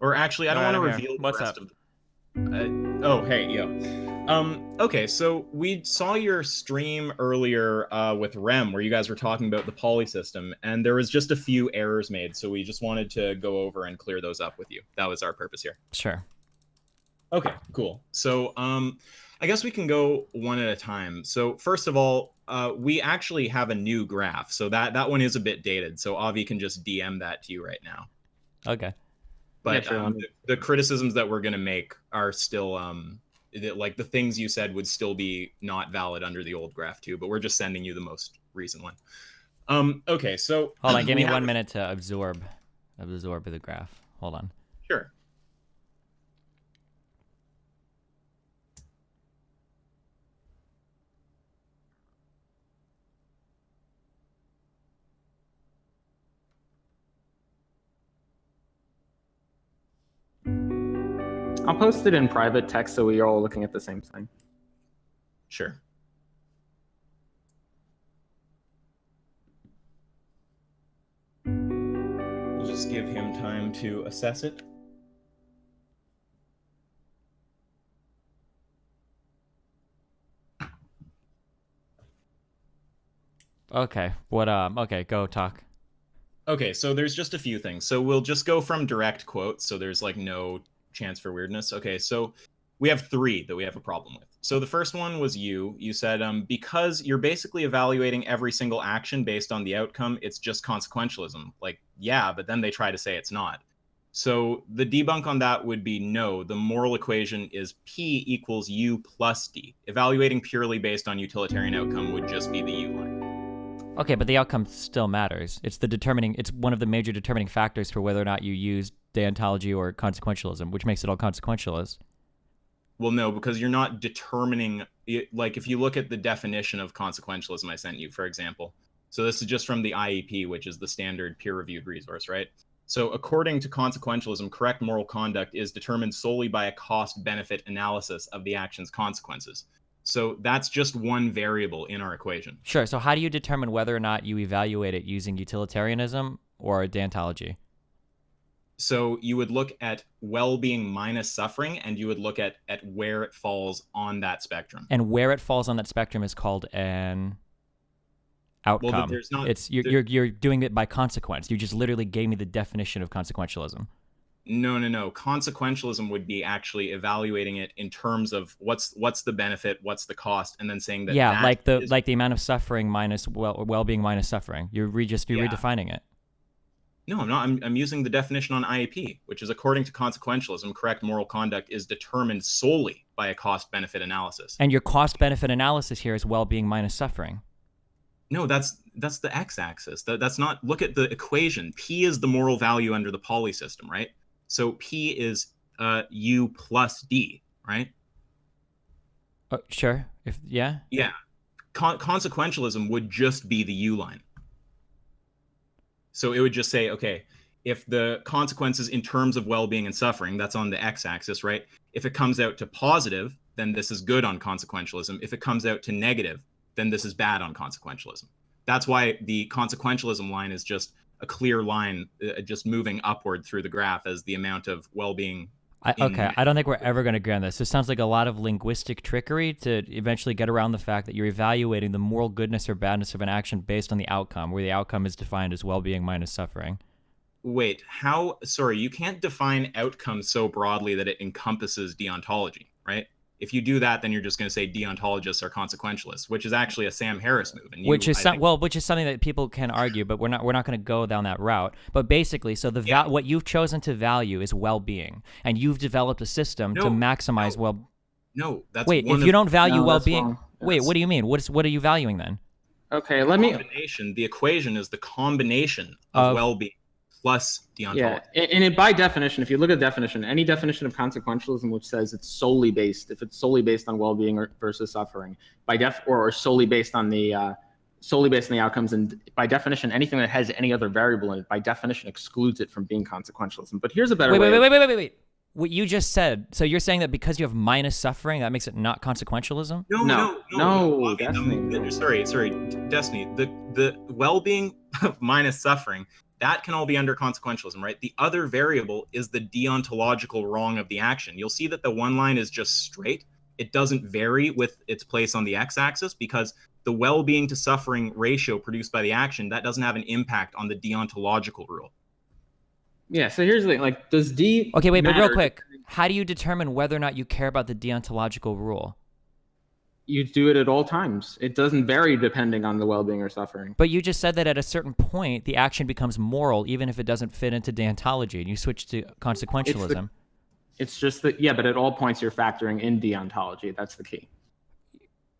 Or actually, I don't want to Alright, I'm here. reveal the What's rest up? of oh, hey, yo. Okay, so we saw your stream earlier with Rem where you guys were talking about the poly system, and there was just a few errors made, so we just wanted to go over and clear those up with you. That was our purpose here. Sure. Okay, cool. So, I guess we can go one at a time. So, first of all, we actually have a new graph, so that one is a bit dated. So, Avi can just DM that to you right now. Okay. But Yeah, sure, the criticisms that we're going to make are still like the things you said would still be not valid under the old graph too, but we're just sending you the most recent one. Okay, so Hold on, give me 1 minute to absorb the graph. Hold on. Sure. I'll post it in private text so we're all looking at the same thing. Sure. We'll just give him time to assess it. Okay. Okay, go talk. Okay, so there's just a few things. So we'll just go from direct quotes, so there's like no chance for weirdness. Okay, so we have three that we have a problem with. So the first one was you. You said, because you're basically evaluating every single action based on the outcome, it's just consequentialism. Like, yeah, but then they try to say it's not. So the debunk on that would be no, the moral equation is P equals U plus D. Evaluating purely based on utilitarian outcome would just be the U line. Okay, but the outcome still matters. It's one of the major determining factors for whether or not you use deontology or consequentialism, which makes it all consequentialist. Well, no, because you're not determining, like if you look at the definition of consequentialism I sent you, for example. So this is just from the IEP, which is the standard peer-reviewed resource, right? So according to consequentialism, correct moral conduct is determined solely by a cost-benefit analysis of the action's consequences. So that's just one variable in our equation. Sure, so how do you determine whether or not you evaluate it using utilitarianism or deontology? So you would look at well-being minus suffering, and you would look at where it falls on that spectrum. And where it falls on that spectrum is called an outcome. Well, there's not. You're doing it by consequence. You just literally gave me the definition of consequentialism. No. Consequentialism would be actually evaluating it in terms of what's the benefit, what's the cost, and then saying that. Yeah, like the amount of suffering minus well-being minus suffering. You're redefining it. No, I'm not. I'm using the definition on IAP, which is according to consequentialism, correct moral conduct is determined solely by a cost-benefit analysis. And your cost-benefit analysis here is well-being minus suffering. No, that's the x-axis. That's not. Look at the equation. P is the moral value under the poly system, right? So P is U plus D, right? Sure. Yeah. Consequentialism would just be the U line. So it would just say, okay, if the consequences in terms of well-being and suffering, that's on the x-axis, right? If it comes out to positive, then this is good on consequentialism. If it comes out to negative, then this is bad on consequentialism. That's why the consequentialism line is just a clear line, just moving upward through the graph as the amount of well-being. I don't think we're ever going to agree on this. This sounds like a lot of linguistic trickery to eventually get around the fact that you're evaluating the moral goodness or badness of an action based on the outcome, where the outcome is defined as well-being minus suffering. Wait, how? Sorry, you can't define outcome so broadly that it encompasses deontology, right? If you do that, then you're just going to say deontologists are consequentialists, which is actually a Sam Harris move. And which is something that people can argue, but we're not going to go down that route. But basically, so what you've chosen to value is well-being, and you've developed a system to maximize No, that's wait. If you don't value well-being, wait, what do you mean? What are you valuing then? Okay, The equation is the combination of well-being plus deontology. Yeah, and by definition, if you look at the definition, any definition of consequentialism which says it's solely based on well-being versus suffering, or solely based on the outcomes, and by definition, anything that has any other variable in it, by definition, excludes it from being consequentialism. But here's a better way. Wait. What you just said, so you're saying that because you have minus suffering, that makes it not consequentialism? No, Destiny. Sorry, Destiny. The well-being minus suffering That can all be under consequentialism, right? The other variable is the deontological wrong of the action. You'll see that the one line is just straight. It doesn't vary with its place on the x-axis because the well-being to suffering ratio produced by the action, that doesn't have an impact on the deontological rule. Yeah, so here's the thing, like, does D Okay, wait, but real matter? quick, how do you determine whether or not you care about the deontological rule? You do it at all times. It doesn't vary depending on the well-being or suffering. But you just said that at a certain point, the action becomes moral, even if it doesn't fit into deontology, and you switch to consequentialism. It's just that, yeah, but at all points you're factoring in deontology. That's the key.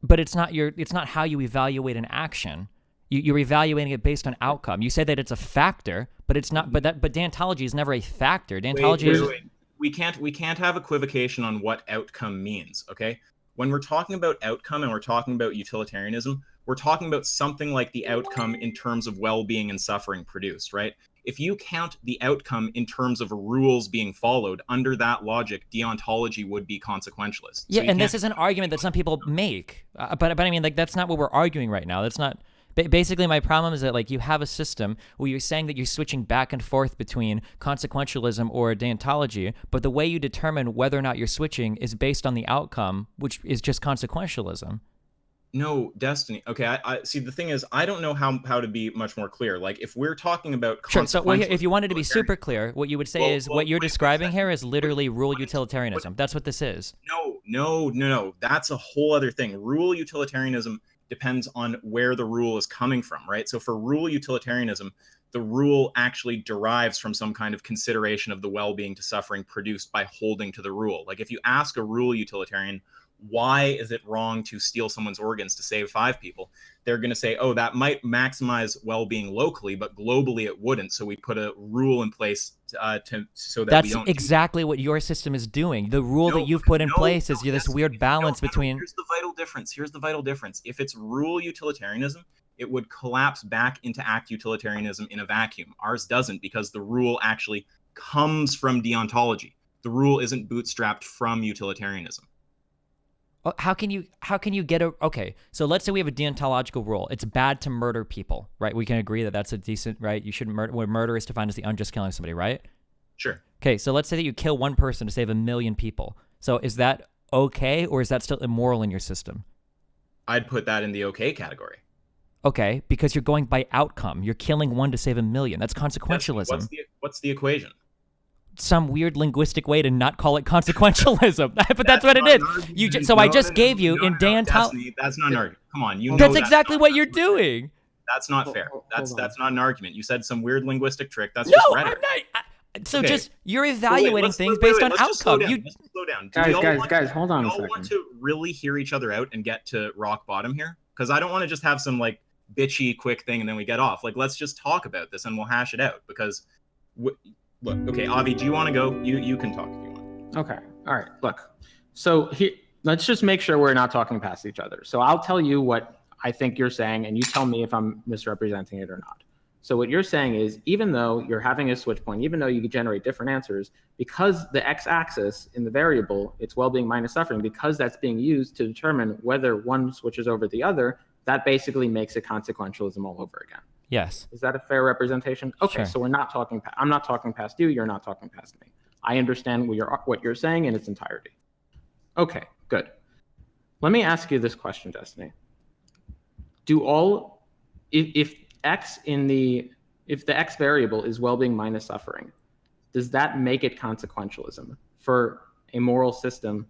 But it's not how you evaluate an action. You're evaluating it based on outcome. You say that it's a factor, but it's not. But deontology is never a factor. Deontology is. Wait. We can't have equivocation on what outcome means. Okay, when we're talking about outcome and we're talking about utilitarianism, we're talking about something like the outcome in terms of well-being and suffering produced, right? If you count the outcome in terms of rules being followed, under that logic, deontology would be consequentialist. Yeah, and this is an argument that some people make, but I mean, like, that's not what we're arguing right now. That's not. Basically, my problem is that, like, you have a system where you're saying that you're switching back and forth between consequentialism or deontology, but the way you determine whether or not you're switching is based on the outcome, which is just consequentialism. No, Destiny. Okay, I see. The thing is, I don't know how to be much more clear. Like, if we're talking about sure, so if you wanted to be super clear, what you would say is what you're describing here is literally rule utilitarianism. That's what this is. No. That's a whole other thing. Rule utilitarianism depends on where the rule is coming from, right? So for rule utilitarianism, the rule actually derives from some kind of consideration of the well-being to suffering produced by holding to the rule. Like, if you ask a rule utilitarian, why is it wrong to steal someone's organs to save 5 people? They're going to say, oh, that might maximize well-being locally, but globally it wouldn't. So we put a rule in place so that we don't. That's exactly what your system is doing. The rule that you've put in place is this weird balance between. Here's the vital difference. If it's rule utilitarianism, it would collapse back into act utilitarianism in a vacuum. Ours doesn't, because the rule actually comes from deontology. The rule isn't bootstrapped from utilitarianism. How can you get okay, so let's say we have a deontological rule. It's bad to murder people, right? We can agree that that's a decent, right? You shouldn't murder, where murder is defined as the unjust killing of somebody, right? Sure. Okay, so let's say that you kill one person to save 1 million people. So is that okay, or is that still immoral in your system? I'd put that in the okay category. Okay, because you're going by outcome. You're killing one to save 1 million. That's consequentialism. What's the equation? Some weird linguistic way to not call it consequentialism, but that's what it is. I just gave you in deontology. That's not an argument. Come on, That's exactly what you're doing. That's not fair. That's not an argument. You said some weird linguistic trick. That's no, just rhetoric. I'm not. So okay. Just you're evaluating things based on outcome. Let's slow down. Guys, hold on a second. Do you all want to really hear each other out and get to rock bottom here? Because I don't want to just have some like bitchy quick thing and then we get off. Like, let's just talk about this and we'll hash it out. Because look, okay, Avi, do you want to go? You can talk if you want. Okay, all right. Look, so here, let's just make sure we're not talking past each other. So I'll tell you what I think you're saying, and you tell me if I'm misrepresenting it or not. So what you're saying is, even though you're having a switch point, even though you could generate different answers, because the x-axis in the variable, it's well-being minus suffering, because that's being used to determine whether one switches over the other, that basically makes it consequentialism all over again. Yes. Is that a fair representation? Okay, sure. So we're not talking. I'm not talking past you. You're not talking past me. I understand what you're saying in its entirety. Okay, good. Let me ask you this question, Destiny. If the x variable is well-being minus suffering, does that make it consequentialism for a moral system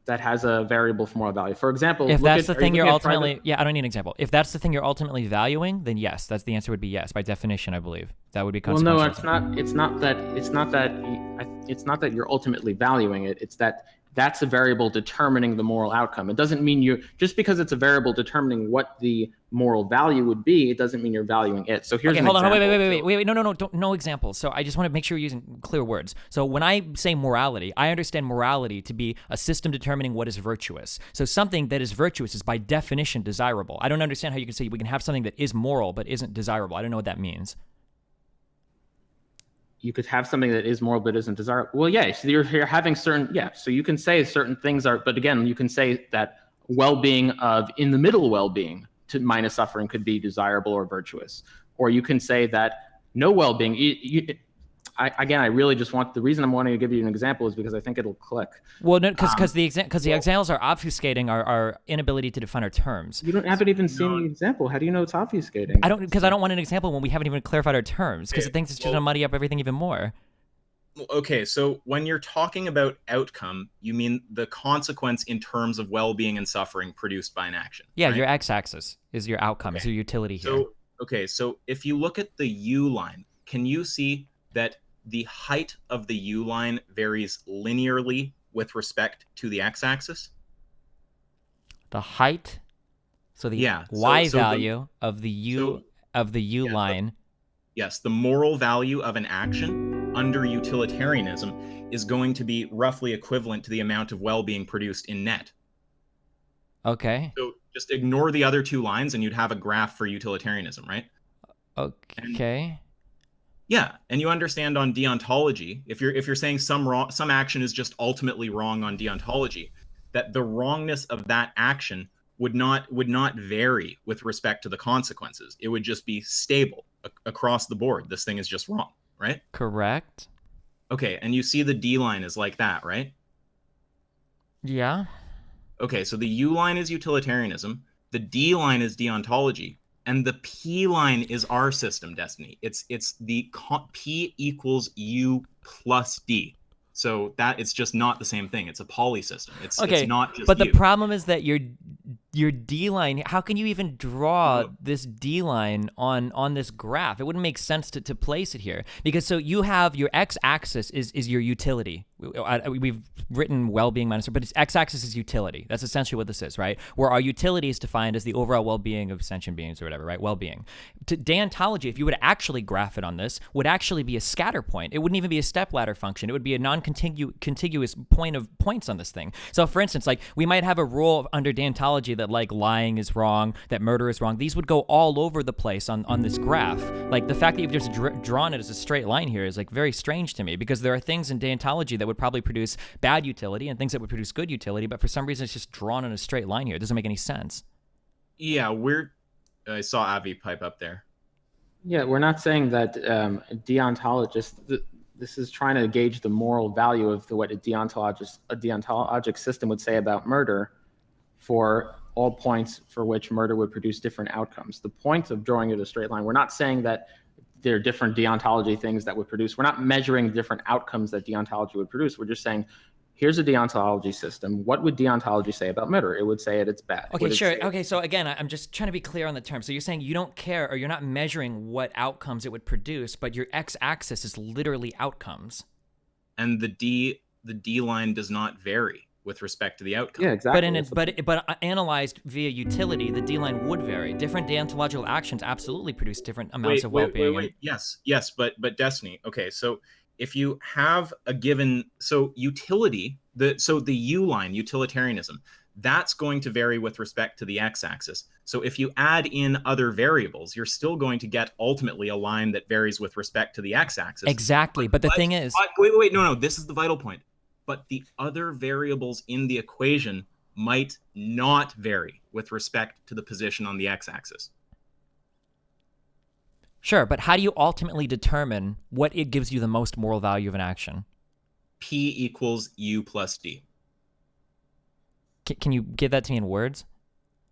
that has a variable for moral value? For example, if that's the thing you're ultimately, I don't need an example. If that's the thing you're ultimately valuing, then yes, that's the answer would be yes. By definition, I believe that would be consequentialism. Well, no, it's not that you're ultimately valuing it. It's that that's a variable determining the moral outcome. It doesn't mean just because it's a variable determining what the moral value would be, it doesn't mean you're valuing it. So here's an example. Hold on, wait, no examples. So I just want to make sure you're using clear words. So when I say morality, I understand morality to be a system determining what is virtuous. So something that is virtuous is by definition desirable. I don't understand how you can say we can have something that is moral but isn't desirable. I don't know what that means. You could have something that is moral but isn't desirable. Well, yeah, so you're having certain, so you can say certain things are, but again, you can say that well-being of in the middle well-being to minus suffering could be desirable or virtuous. Or you can say that no well-being. I really just want, the reason I'm wanting to give you an example is because I think it'll click. Well, no, because the examples are obfuscating our inability to define our terms. You haven't even seen the example. How do you know it's obfuscating? I don't want an example when we haven't even clarified our terms, because it thinks it's just gonna muddy up everything even more. Okay, so when you're talking about outcome, you mean the consequence in terms of well-being and suffering produced by an action. Yeah, right? your x-axis is your outcome, is your utility here. So if you look at the U line, can you see that the height of the U line varies linearly with respect to the x-axis? The height, so the y value of the U line. Yes, the moral value of an action under utilitarianism is going to be roughly equivalent to the amount of well-being produced in net. Okay. So just ignore the other two lines and you'd have a graph for utilitarianism, right? Okay. And you understand on deontology, if you're saying some action is just ultimately wrong on deontology, that the wrongness of that action would not vary with respect to the consequences. It would just be stable across the board. This thing is just wrong, right? Correct. Okay, and you see the D line is like that, right? Yeah. Okay, so the U line is utilitarianism, the D line is deontology, and the P line is our system, Destiny. It's the P equals U plus D. So that it's just not the same thing. It's a poly system. It's not just but U. The problem is that your D line, how can you even draw this D line on this graph? It wouldn't make sense to place it here, because so you have your x-axis is your utility. We've written well-being minus, but its x-axis is utility. That's essentially what this is, right? Where our utility is defined as the overall well-being of sentient beings or whatever, right? Well-being. To deontology, if you were to actually graph it on this, would actually be a scatter point. It wouldn't even be a stepladder function. It would be a non-contiguous point of points on this thing. So for instance, like we might have a rule under deontology that like lying is wrong, that murder is wrong. These would go all over the place on this graph. Like the fact that you've just drawn it as a straight line here is like very strange to me, because there are things in deontology that would probably produce bad utility and things that would produce good utility, but for some reason it's just drawn in a straight line here. It doesn't make any sense. Yeah, I saw Avi pipe up there. Yeah, we're not saying that deontologists, this is trying to gauge the moral value of what a deontologic system would say about murder for all points for which murder would produce different outcomes. The point of drawing it a straight line, we're not saying that there are different deontology things that would produce. We're not measuring different outcomes that deontology would produce. We're just saying, here's a deontology system. What would deontology say about murder? It would say it's bad. Okay, sure. Okay, so again, I'm just trying to be clear on the term. So you're saying you don't care, or you're not measuring what outcomes it would produce, but your x-axis is literally outcomes. And the D line does not vary with respect to the outcome. Yeah, exactly. But analyzed via utility, the D line would vary. Different deontological actions absolutely produce different amounts of well-being. Wait. Yes, but Destiny. Okay, so if you have a given, so utility, the U line, utilitarianism, that's going to vary with respect to the x-axis. So if you add in other variables, you're still going to get ultimately a line that varies with respect to the x-axis. Exactly, but the thing is... Wait, no, this is the vital point. But the other variables in the equation might not vary with respect to the position on the x-axis. Sure, but how do you ultimately determine what it gives you the most moral value of an action? P equals U plus D. Can you give that to me in words?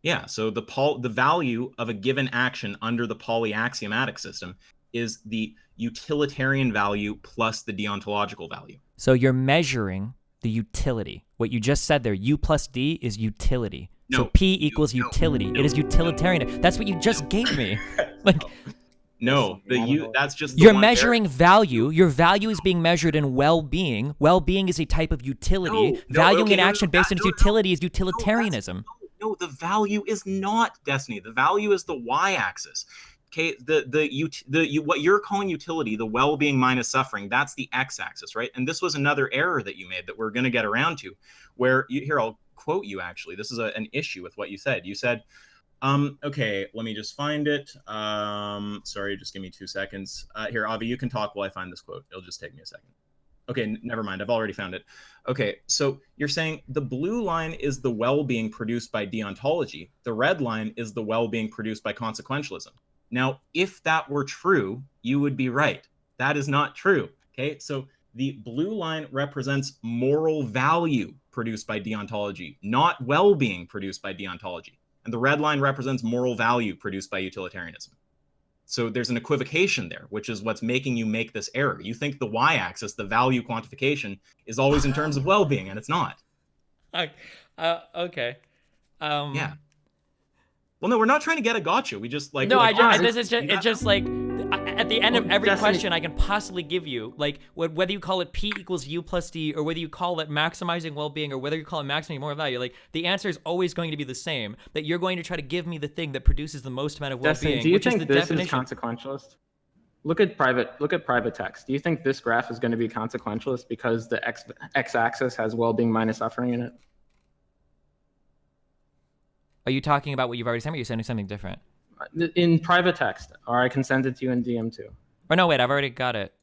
Yeah, so the value of a given action under the polyaxiomatic system is the utilitarian value plus the deontological value. So you're measuring the utility. What you just said there, U plus D is utility. No, so P equals utility. It is utilitarian. That's what you just gave me. Like, no, that's just you're measuring value. Your value is being measured in well-being. Well-being is a type of utility. Valuing an action based on its utility is utilitarianism. No, the value is not Destiny. The value is the y-axis. Okay, what you're calling utility, the well-being minus suffering, that's the x-axis, right? And this was another error that you made that we're going to get around to, where here I'll quote you actually. This is an issue with what you said. You said, okay, let me just find it. Sorry, just give me 2 seconds. Here, Avi, you can talk while I find this quote. It'll just take me a second. Okay, never mind. I've already found it. Okay, so you're saying the blue line is the well-being produced by deontology. The red line is the well-being produced by consequentialism. Now, if that were true, you would be right. That is not true. Okay, so the blue line represents moral value produced by deontology, not well-being produced by deontology. And the red line represents moral value produced by utilitarianism. So there's an equivocation there, which is what's making you make this error. You think the y-axis, the value quantification, is always in terms of well-being, and it's not. Okay. Yeah. Well, no, we're not trying to get a gotcha. We just like. No, like, it's just like at the end of every Destiny. question I can possibly give you, like whether you call it P equals U plus D, or whether you call it maximizing well-being, or whether you call it maximizing moral value, like the answer is always going to be the same. That you're going to try to give me the thing that produces the most amount of well-being. Destiny, do you which think is the this definition. is consequentialist? Look at private text. Do you think this graph is going to be consequentialist because the x-axis has well-being minus suffering in it? Are you talking about what you've already sent me? Or are you sending something different? In private text, or I can send it to you in DM too. Or no, wait, I've already got it.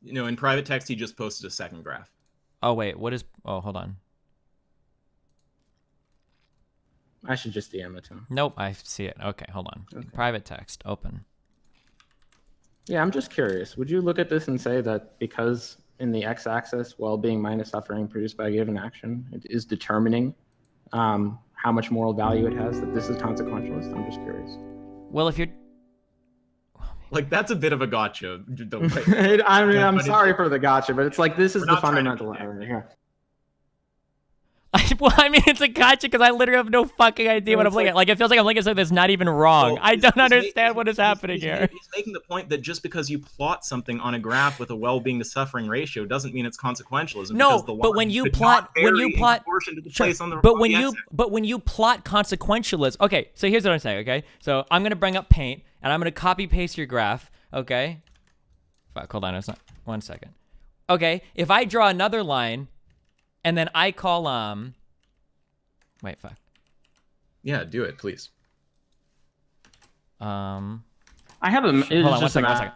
In private text, he just posted a second graph. Oh wait, what is? Oh, hold on. I should just DM it to him. Nope, I see it. Okay, hold on. Okay. Private text, open. Yeah, I'm just curious. Would you look at this and say that because in the x-axis, well-being minus suffering produced by a given action, it is determining how much moral value it has, that this is consequentialist? I'm just curious. Well, if you're Like, that's a bit of a gotcha. I mean, I'm sorry for the gotcha, but it's like this is the fundamental error here. well, I mean, it's a gotcha because I literally have no fucking idea what I'm looking at. Like, it feels like I'm looking at something that's not even wrong. Well, I don't understand what is happening here. He's making the point that just because you plot something on a graph with a well-being to suffering ratio doesn't mean it's consequentialism. No, because the but when you plot, to the sure, place on the, but when you plot consequentialism, okay. So here's what I'm saying. Okay, so I'm gonna bring up Paint and I'm gonna copy paste your graph. Okay, fuck, hold on, it's not 1 second. Okay, if I draw another line. And then I call, wait, fuck. Yeah, do it, please. I have a, it's hold on, just 1 second, 1 second.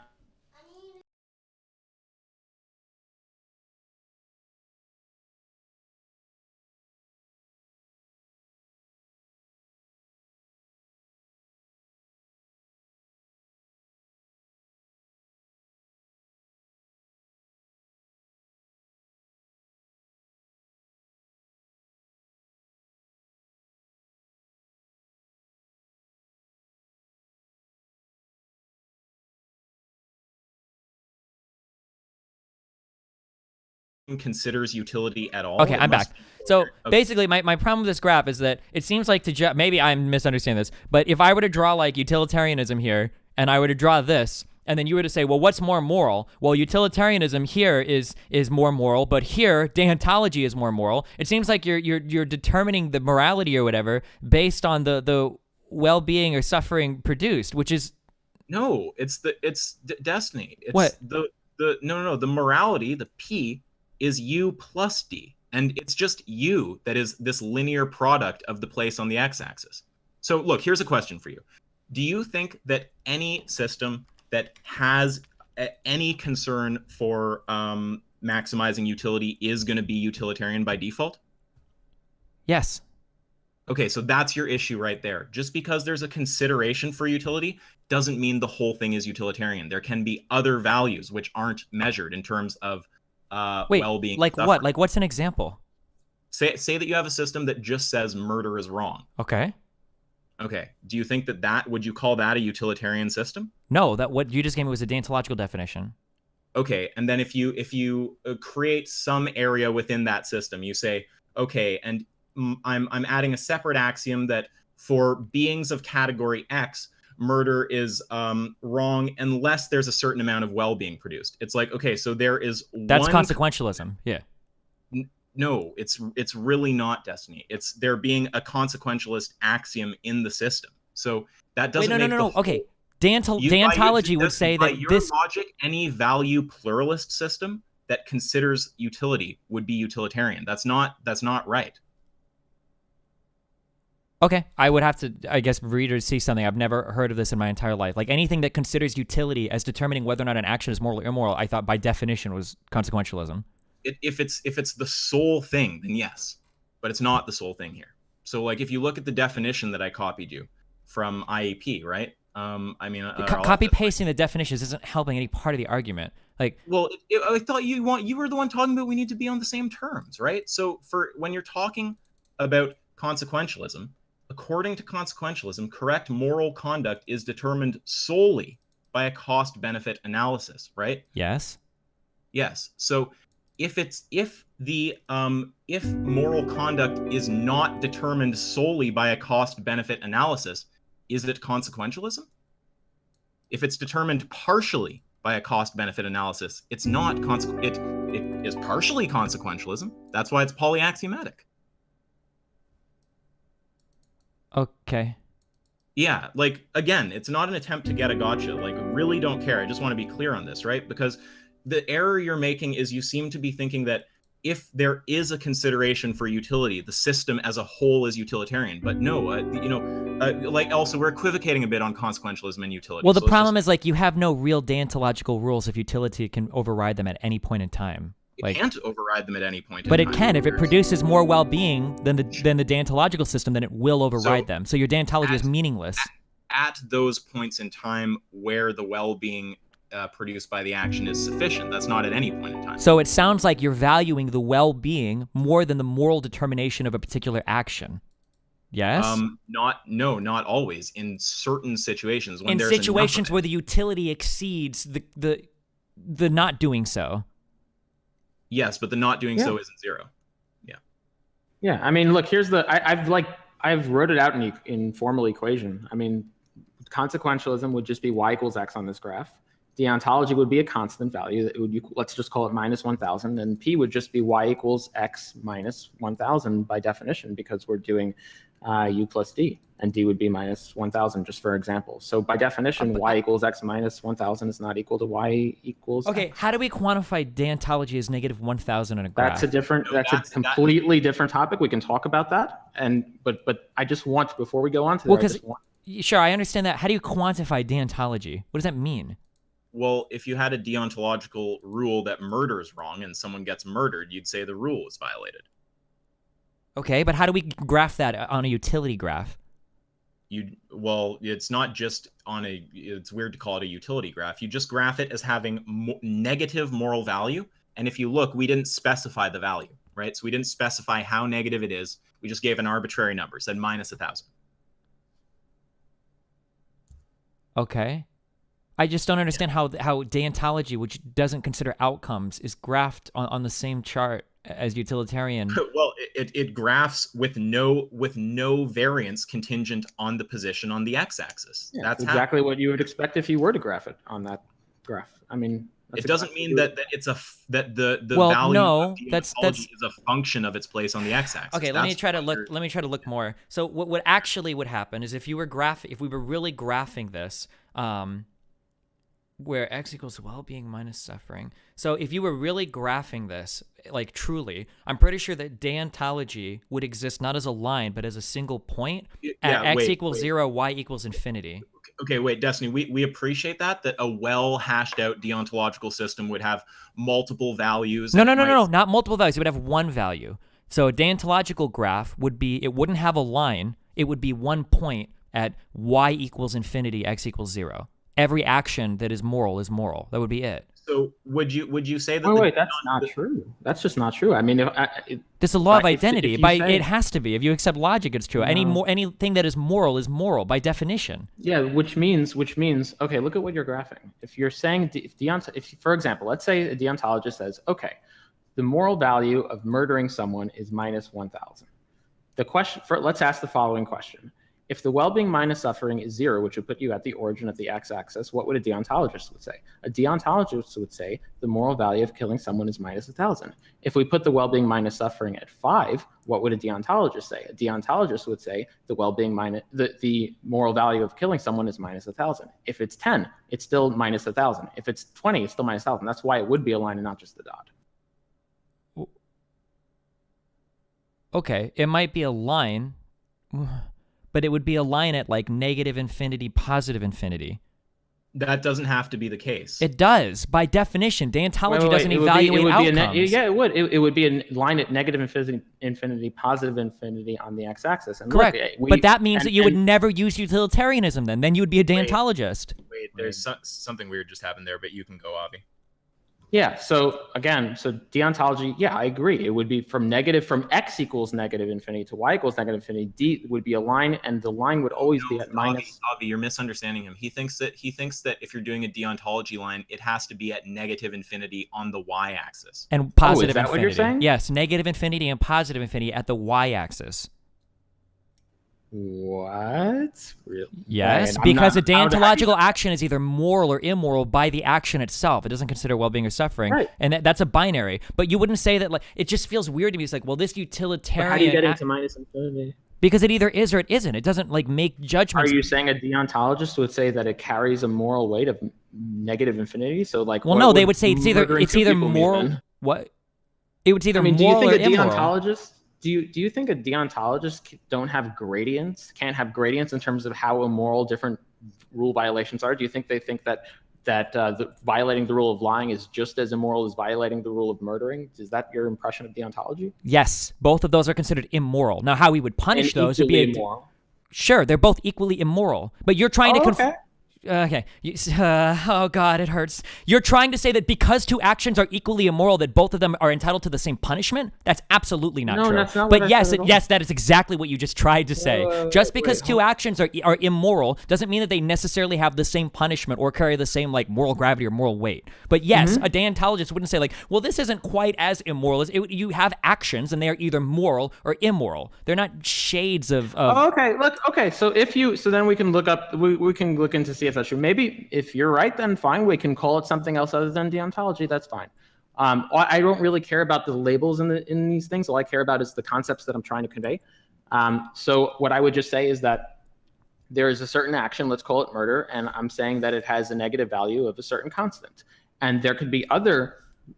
Considers utility at all. Okay, I'm back. So basically, my problem with this graph is that it seems like maybe I'm misunderstanding this, but if I were to draw like utilitarianism here, and I were to draw this, and then you were to say, well, what's more moral? Well, utilitarianism here is more moral, but here deontology is more moral. It seems like you're determining the morality or whatever based on the well-being or suffering produced, which is no, it's destiny. It's what the morality, the P, is U plus D. And it's just U that is this linear product of the place on the x-axis. So look, here's a question for you. Do you think that any system that has any concern for maximizing utility is going to be utilitarian by default? Yes. Okay, so that's your issue right there. Just because there's a consideration for utility doesn't mean the whole thing is utilitarian. There can be other values which aren't measured in terms of well-being. Like what? Like what's an example? Say that you have a system that just says murder is wrong. Okay. Okay. Do you think that would you call that a utilitarian system? No, that what you just gave me was a deontological definition. Okay, and then if you create some area within that system, you say, okay, and I'm adding a separate axiom that for beings of category X, murder is wrong unless there's a certain amount of well-being produced. It's like, okay, so there is that's consequentialism. Yeah. No, it's really not, Destiny. It's there being a consequentialist axiom in the system. So that doesn't make no. Okay. Deontology would say that by your logic, any value pluralist system that considers utility would be utilitarian. That's not right. Okay, I would have to, I guess, read or see something. I've never heard of this in my entire life. Like anything that considers utility as determining whether or not an action is moral or immoral, I thought by definition was consequentialism. If it's the sole thing, then yes, but it's not the sole thing here. So like if you look at the definition that I copied you from IEP, right? I mean, Copy pasting the definitions isn't helping any part of the argument. Like, well, I thought you were the one talking about we need to be on the same terms, right? So for when you're talking about consequentialism, according to consequentialism, correct moral conduct is determined solely by a cost-benefit analysis, right? yes. Yes. So if moral conduct is not determined solely by a cost-benefit analysis, is it consequentialism? If it's determined partially by a cost-benefit analysis, it's not it is partially consequentialism. That's why it's polyaxiomatic. Okay. Yeah, like, again, it's not an attempt to get a gotcha. Like, really don't care. I just want to be clear on this, right? Because the error you're making is you seem to be thinking that if there is a consideration for utility, the system as a whole is utilitarian. But no, like, also, we're equivocating a bit on consequentialism and utility. Well, the problem is, like, you have no real deontological rules if utility can override them at any point in time. It can't override them at any point in but time. it can. If it produces more well-being than the deontological system, then it will override them. So your deontology is meaningless. At those points in time where the well-being produced by the action is sufficient. That's not at any point in time. So it sounds like you're valuing the well-being more than the moral determination of a particular action. Yes? Not always. In certain situations. When in there's situations where the utility exceeds the not doing so. Yes, but the not doing so isn't zero. Yeah. Yeah, I mean, look, here's I've wrote it out in formal equation. I mean, consequentialism would just be y equals x on this graph. Deontology would be a constant value. Let's just call it minus 1,000, and p would just be y equals x minus 1,000 by definition, because we're doing u plus d, and d would be minus 1,000, just for example. So by definition, y equals x minus 1,000 is not equal to y equals x. How do we quantify deontology as negative 1,000 in a graph? That's a completely different topic. We can talk about that. But I just want, before we go on to that, sure, I understand that. How do you quantify deontology? What does that mean? Well, if you had a deontological rule that murder is wrong and someone gets murdered, you'd say the rule is violated. Okay, but how do we graph that on a utility graph? It's not just it's weird to call it a utility graph. You just graph it as having negative moral value. And if you look, we didn't specify the value, right? So we didn't specify how negative it is. We just gave an arbitrary number, said minus 1,000. Okay. I just don't understand how deontology, which doesn't consider outcomes, is graphed on the same chart as utilitarian. Well, it graphs with no variance contingent on the position on the x-axis. Yeah, that's exactly what you would expect if you were to graph it on that graph. I mean, it doesn't mean that the value of deontology is a function of its place on the x-axis. Okay, let me try to look more. So what actually would happen is if we were really graphing this, where x equals well-being minus suffering. So if you were really graphing this, like truly, I'm pretty sure that deontology would exist not as a line, but as a single point at x equals 0, y equals infinity. Okay, wait, Destiny, we appreciate that a well-hashed-out deontological system would have multiple values. No, not multiple values. It would have one value. So a deontological graph it wouldn't have a line. It would be one point at y equals infinity, x equals 0. Every action that is moral is moral. That would be it. So would you say that? Oh wait, that's not true. That's just not true. I mean, it's a law of identity. It has to be. If you accept logic, it's true. No. Anything that is moral by definition. Yeah, which means. Okay, look at what you're graphing. If you're saying if for example, let's say a deontologist says, okay, the moral value of murdering someone is minus 1,000. Let's ask the following question. If the well-being minus suffering is 0, which would put you at the origin of the x-axis, what would a deontologist would say? A deontologist would say the moral value of killing someone is minus 1,000. If we put the well-being minus suffering at 5, what would a deontologist say? A deontologist would say the well-being minus the moral value of killing someone is minus 1,000. If it's 10, it's still minus 1,000. If it's 20, it's still minus 1,000. That's why it would be a line and not just the dot. Okay, it might be a line. But it would be a line at like negative infinity, positive infinity. That doesn't have to be the case. It does. By definition, deontology doesn't It evaluate outcomes. Yeah, it would. It would be a line at negative infinity, positive infinity on the x-axis. And Correct. Look, but that means that you would never use utilitarianism then. Then you would be a deontologist. Wait, there's something weird just happened there, but you can go, Avi. Yeah, so again, deontology, yeah, I agree. It would be from x equals negative infinity to y equals negative infinity. D would be a line, and the line would always be at minus. Avi, you're misunderstanding him. He thinks that if you're doing a deontology line, it has to be at negative infinity on the y-axis. And positive is that infinity. What you're saying? Yes, negative infinity and positive infinity at the y-axis. What? Really? Yes, because a deontological action is either moral or immoral by the action itself. It doesn't consider well-being or suffering, right. And that's a binary. But you wouldn't say that. Like, it just feels weird to me. It's like, well, this utilitarian. But how do you get into minus infinity? Because it either is or it isn't. It doesn't like make judgments. Are you saying a deontologist would say that it carries a moral weight of negative infinity? So like, well, no, they would say it's either moral. What? It would either moral or immoral. Do you think a deontologist can't have gradients in terms of how immoral different rule violations are? Do you think they think that violating the rule of lying is just as immoral as violating the rule of murdering? Is that your impression of deontology? Yes, both of those are considered immoral. Now, how we would punish those would be immoral. Sure, they're both equally immoral, but you're trying to okay. Oh God, it hurts. You're trying to say that because two actions are equally immoral, that both of them are entitled to the same punishment? That's absolutely not true. No, that's not but what yes, that is exactly what you just tried to say. Just because two actions are immoral doesn't mean that they necessarily have the same punishment or carry the same like moral gravity or moral weight. But yes, a deontologist wouldn't say like, well, this isn't quite as immoral as you have actions, and they are either moral or immoral. They're not shades of. Okay. So then we can look up. We can look into see if that's true. Maybe if you're right, then fine. We can call it something else other than deontology. That's fine. I don't really care about the labels in these things. All I care about is the concepts that I'm trying to convey. So what I would just say is that there is a certain action, let's call it murder, and I'm saying that it has a negative value of a certain constant. And there could be other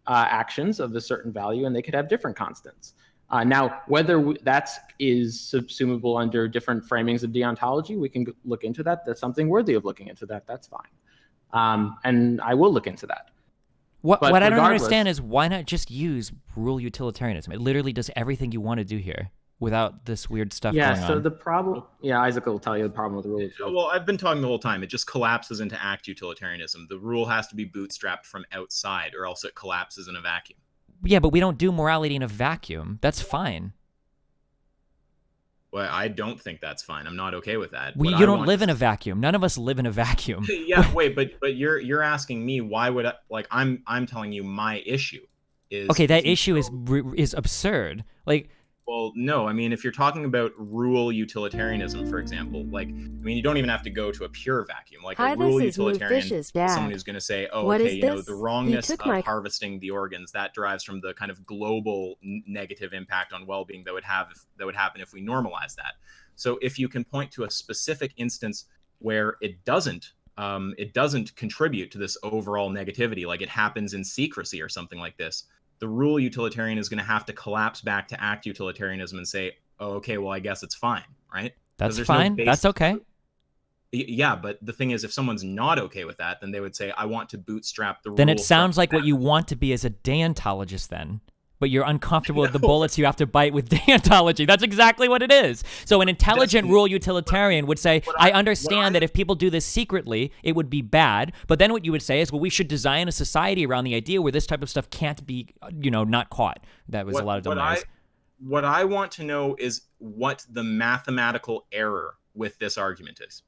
actions of a certain value, and they could have different constants. Now, whether that is subsumable under different framings of deontology, we can look into that. That's something worthy of looking into that. That's fine. And I will look into that. What I don't understand is why not just use rule utilitarianism? It literally does everything you want to do here without this weird stuff going on. Yeah, so the problem... Yeah, Isaac will tell you the problem with the rule. Well, I've been talking the whole time. It just collapses into act utilitarianism. The rule has to be bootstrapped from outside, or else it collapses in a vacuum. Yeah, but we don't do morality in a vacuum. That's fine. Well, I don't think that's fine. I'm not okay with that. You don't live in a vacuum. None of us live in a vacuum. Yeah, wait, but you're asking me why would I, like I'm telling you my issue is okay. That issue is absurd. Like. Well, no. I mean, if you're talking about rule utilitarianism, for example, like, I mean, you don't even have to go to a pure vacuum. Like a rule utilitarian, someone who's going to say, oh, okay, the wrongness of harvesting the organs, that derives from the kind of global negative impact on well-being that would happen if we normalize that. So if you can point to a specific instance where it doesn't contribute to this overall negativity, like it happens in secrecy or something like this, the rule utilitarian is going to have to collapse back to act utilitarianism and say, oh, okay, well, I guess it's fine, right? That's fine. That's okay. Yeah, but the thing is, if someone's not okay with that, then they would say, I want to bootstrap the rule. Then it sounds like what you want to be as a deontologist then. But you're uncomfortable with the bullets you have to bite with deontology. That's exactly what it is. So an intelligent rule utilitarian would say, I understand that if people do this secretly, it would be bad. But then what you would say is, well, we should design a society around the idea where this type of stuff can't be, not caught. That was a lot of dumb ways. What I want to know is what the mathematical error with this argument is.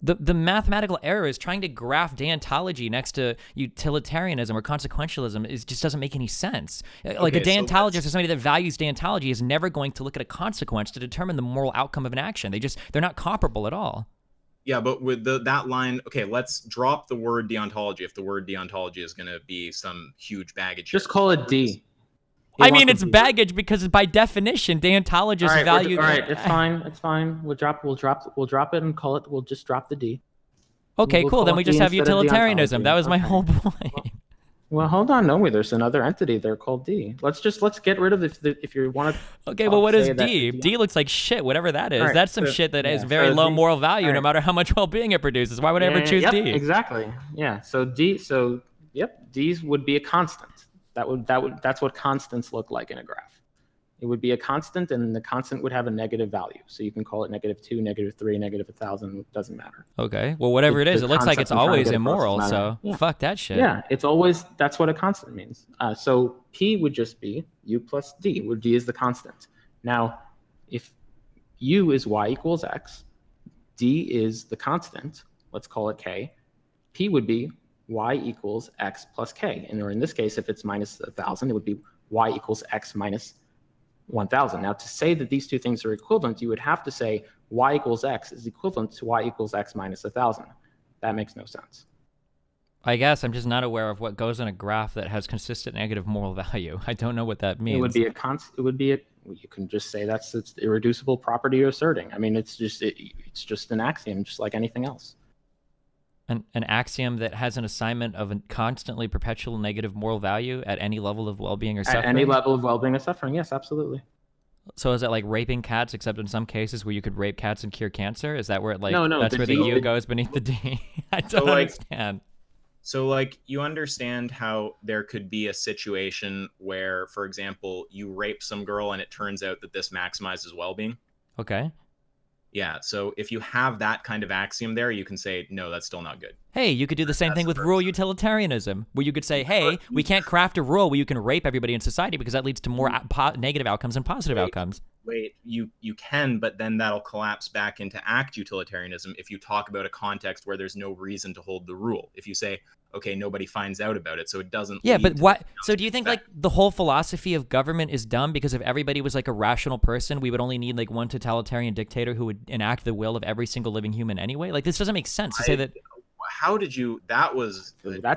The mathematical error is trying to graph deontology next to utilitarianism or consequentialism. It just doesn't make any sense. Like a deontologist or somebody that values deontology is never going to look at a consequence to determine the moral outcome of an action. They're not comparable at all. Yeah, but with that line, okay, let's drop the word deontology if the word deontology is going to be some huge baggage. Just call it D. I mean, it's baggage because by definition, deontologists value. All right, it's fine. It's fine. We'll drop it and call it. We'll just drop the D. Okay, cool. Then we just have utilitarianism. That was my whole point. Well, hold on. No, wait. There's another entity there called D. Let's get rid of if you want to. Okay, well, what is say that D? D looks like shit, whatever that is. All right, That's some so- shit that yeah, has very so low D- moral value, all no right. matter how much well-being it produces. Why would I ever Yeah, choose yep, D? Exactly. Yeah. So D's would be a constant. That's what constants look like in a graph. It would be a constant, and the constant would have a negative value. So you can call it -2, -3, -1,000. It doesn't matter. Okay, well, whatever it is, The it looks like concept it's I'm trying to always get across is immoral, matter. so Yeah. fuck that shit. Yeah, that's what a constant means. So P would just be U plus D, where D is the constant. Now, if U is Y equals X, D is the constant, let's call it K, P would be Y equals X plus K. And or in this case, if it's -1,000, it would be Y equals X minus 1,000. Now, to say that these two things are equivalent, you would have to say Y equals X is equivalent to Y equals X minus 1,000. That makes no sense. I guess I'm just not aware of what goes in a graph that has consistent negative moral value. I don't know what that means. It would be a constant. It would be a. You can just say it's the irreducible property you're asserting. I mean, it's just an axiom, just like anything else. An axiom that has an assignment of a constantly perpetual negative moral value at any level of well-being or suffering? At any level of well-being or suffering, yes, absolutely. So is it like raping cats, except in some cases where you could rape cats and cure cancer? Is that where No, that's the where D- the U goes beneath the D? I don't understand. So, like, you understand how there could be a situation where, for example, you rape some girl and it turns out that this maximizes well-being? Okay. Yeah, so if you have that kind of axiom there, you can say, no, that's still not good. Hey, you could do the same thing with rural utilitarianism, where you could say, hey, we can't craft a rule where you can rape everybody in society because that leads to more negative outcomes than positive outcomes. Wait, you can, but then that'll collapse back into act utilitarianism if you talk about a context where there's no reason to hold the rule. If you say, okay, nobody finds out about it, so it doesn't. Yeah, but what? So do you think like the whole philosophy of government is dumb because if everybody was like a rational person, we would only need like one totalitarian dictator who would enact the will of every single living human anyway? Like this doesn't make sense to say that. How did you? That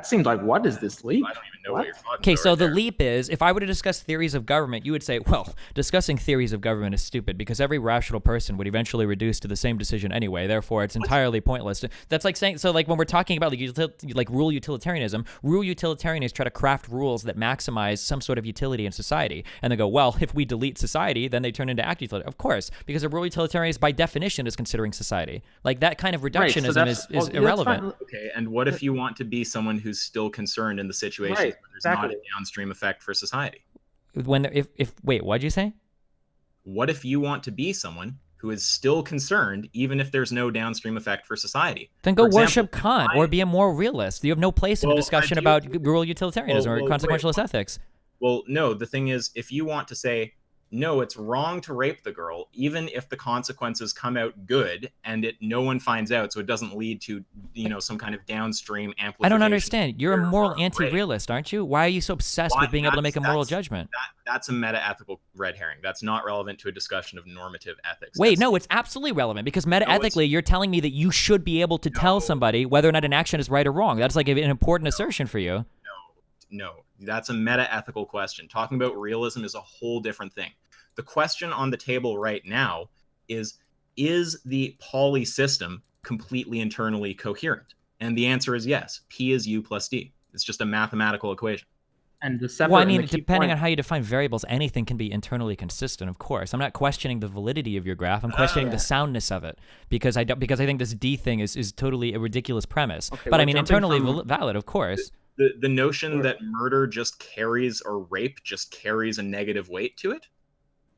seems like, what is this leap? I don't even know what you're talking about. Okay, so right the there. leap is, if I were to discuss theories of government, you would say, well, discussing theories of government is stupid because every rational person would eventually reduce to the same decision anyway. Therefore, it's entirely pointless. That's like saying, so like when we're talking about like rural utilitarianism, rural utilitarians try to craft rules that maximize some sort of utility in society. And they go, well, if we delete society, then they turn into act utility. Of course, because a rural utilitarian by definition is considering society. Like that kind of reductionism is irrelevant. Okay, and what if you want to be someone who's still concerned in the situation where there's not a downstream effect for society? Wait, what'd you say? What if you want to be someone who is still concerned even if there's no downstream effect for society? Then go worship Kant or be a moral realist. You have no place in a discussion about rural utilitarianism or consequentialist ethics. Well, no, the thing is, if you want to say, no, it's wrong to rape the girl, even if the consequences come out good and no one finds out, so it doesn't lead to, some kind of downstream amplification. I don't understand. You're a moral anti-realist, aren't you? Why are you so obsessed with being able to make a moral judgment? That's a meta-ethical red herring. That's not relevant to a discussion of normative ethics. Wait, no, it's absolutely relevant because meta-ethically, you're telling me that you should be able to tell somebody whether or not an action is right or wrong. That's like an important assertion for you. No, that's a meta-ethical question. Talking about realism is a whole different thing. The question on the table right now is the Pauli system completely internally coherent? And the answer is yes. P is U plus D. It's just a mathematical equation. And depending on how you define variables, anything can be internally consistent, of course. I'm not questioning the validity of your graph. I'm questioning the soundness of it because I think this D thing is totally a ridiculous premise. Okay, but I mean, internally valid, of course. The notion that murder just carries, or rape just carries a negative weight to it?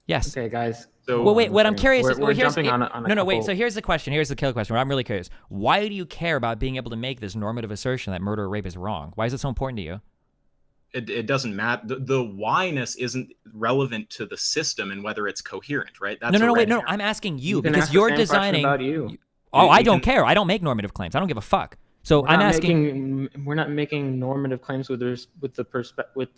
Yes. Okay, guys. So, well, wait. What I'm curious is, we're jumping on a no. Wait. couple- So here's the question. Here's the killer question. I'm really curious. Why do you care about being able to make this normative assertion that murder or rape is wrong? Why is it so important to you? It doesn't matter. The why-ness isn't relevant to the system and whether it's coherent, right? That's No. I'm asking you can because ask you're the same question designing. about you. I don't care. I don't make normative claims. I don't give a fuck. So I'm asking. We're not making normative claims with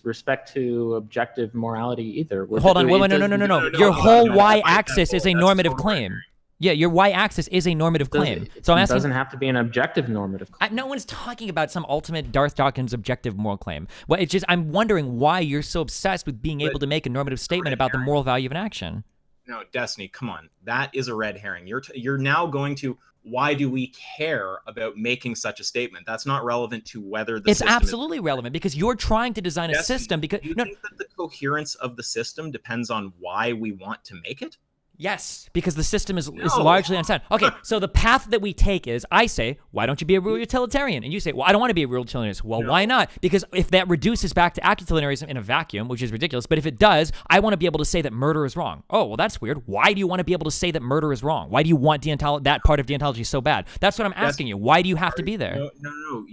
respect to objective morality either. Hold on. No. Your whole y-axis is a normative claim. Yeah, your y-axis is a normative claim. So I'm asking. It doesn't have to be an objective normative claim. No one's talking about some ultimate Darth Dawkins objective moral claim. Well, it's just I'm wondering why you're so obsessed with being able to make a normative statement about the moral value of an action. No, Destiny, come on. That is a red herring. You're now going to, why do we care about making such a statement? That's not relevant to whether the It's system absolutely relevant because you're trying to design a Destiny, system because do you think that the coherence of the system depends on why we want to make it? Yes, because the system is largely unsound. Okay, so the path that we take is, I say, why don't you be a real utilitarian? And you say, well, I don't want to be a real utilitarian. Well, why not? Because if that reduces back to act utilitarianism in a vacuum, which is ridiculous, but if it does, I want to be able to say that murder is wrong. Oh, well, that's weird. Why do you want to be able to say that murder is wrong? Why do you want that part of deontology so bad? That's what I'm asking you. Why do you have to be there? No.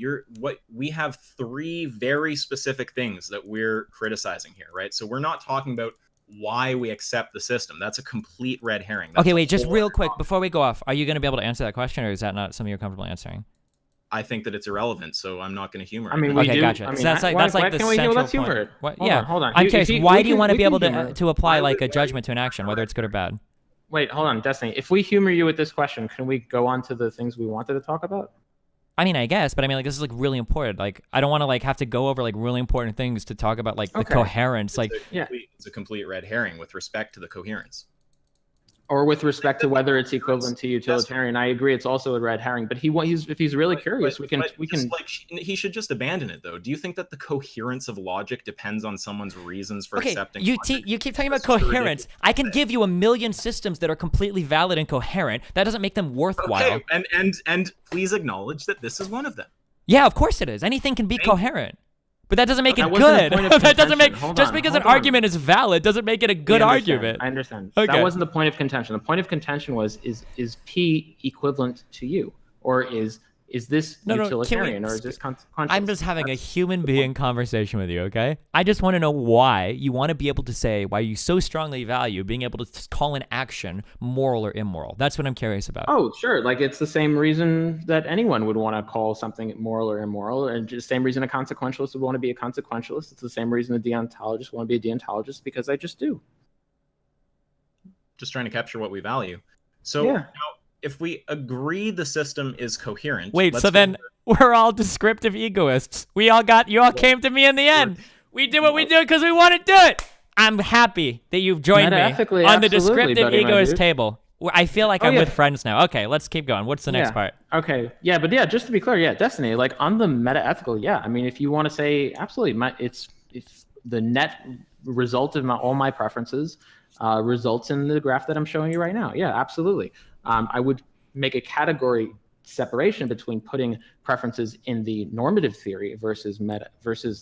We have three very specific things that we're criticizing here, right? So we're not talking about why we accept the system. That's a complete red herring. Okay, wait, just real quick before we go off, are you going to be able to answer that question, or is that not something you're comfortable answering? I think that it's irrelevant, so I'm not going to humor it. I mean, okay, gotcha. So that's like the central let's point. humor it. What? Hold Yeah, on, hold on. I'm curious. Why do you want to be able to apply like a why- judgment to an action, whether it's good or bad? Wait, hold on, Destiny. If we humor you with this question, can we go on to the things we wanted to talk about? I mean, I guess, but I mean, like, this is like really important. Like, I don't want to like have to go over like really important things to talk about like the coherence. It's a complete red herring with respect to the coherence. Or with respect to whether it's equivalent to utilitarian, I agree. It's also a red herring. But if he's really curious, we can. Like, he should just abandon it, though. Do you think that the coherence of logic depends on someone's reasons for accepting? You keep talking about coherence. I can give you a million systems that are completely valid and coherent. That doesn't make them worthwhile. Okay, and please acknowledge that this is one of them. Yeah, of course it is. Anything can be coherent. But that doesn't make it wasn't good. the point of That doesn't make contention. just because an argument is valid doesn't make it a good argument. I understand. Okay. That wasn't the point of contention. The point of contention was is P equivalent to U, or is this utilitarian, or is this consequential? I'm just having a human being conversation with you, okay? I just want to know why you want to be able to say why you so strongly value being able to call an action moral or immoral. That's what I'm curious about. Oh, sure. Like, it's the same reason that anyone would want to call something moral or immoral, and just the same reason a consequentialist would want to be a consequentialist. It's the same reason a deontologist want to be a deontologist, because I just do. Just trying to capture what we value. So now, if we agree the system is coherent... Wait, so then we're all descriptive egoists. You all came to me in the end. We did what we do because we want to do it. I'm happy that you've joined me on the descriptive egoist table. I feel like I'm with friends now. Okay, let's keep going. What's the next part? Okay, but just to be clear, Destiny, like on the meta-ethical, I mean, if you want to say, absolutely, it's the net result of all my preferences results in the graph that I'm showing you right now. Yeah, absolutely. I would make a category separation between putting preferences in the normative theory versus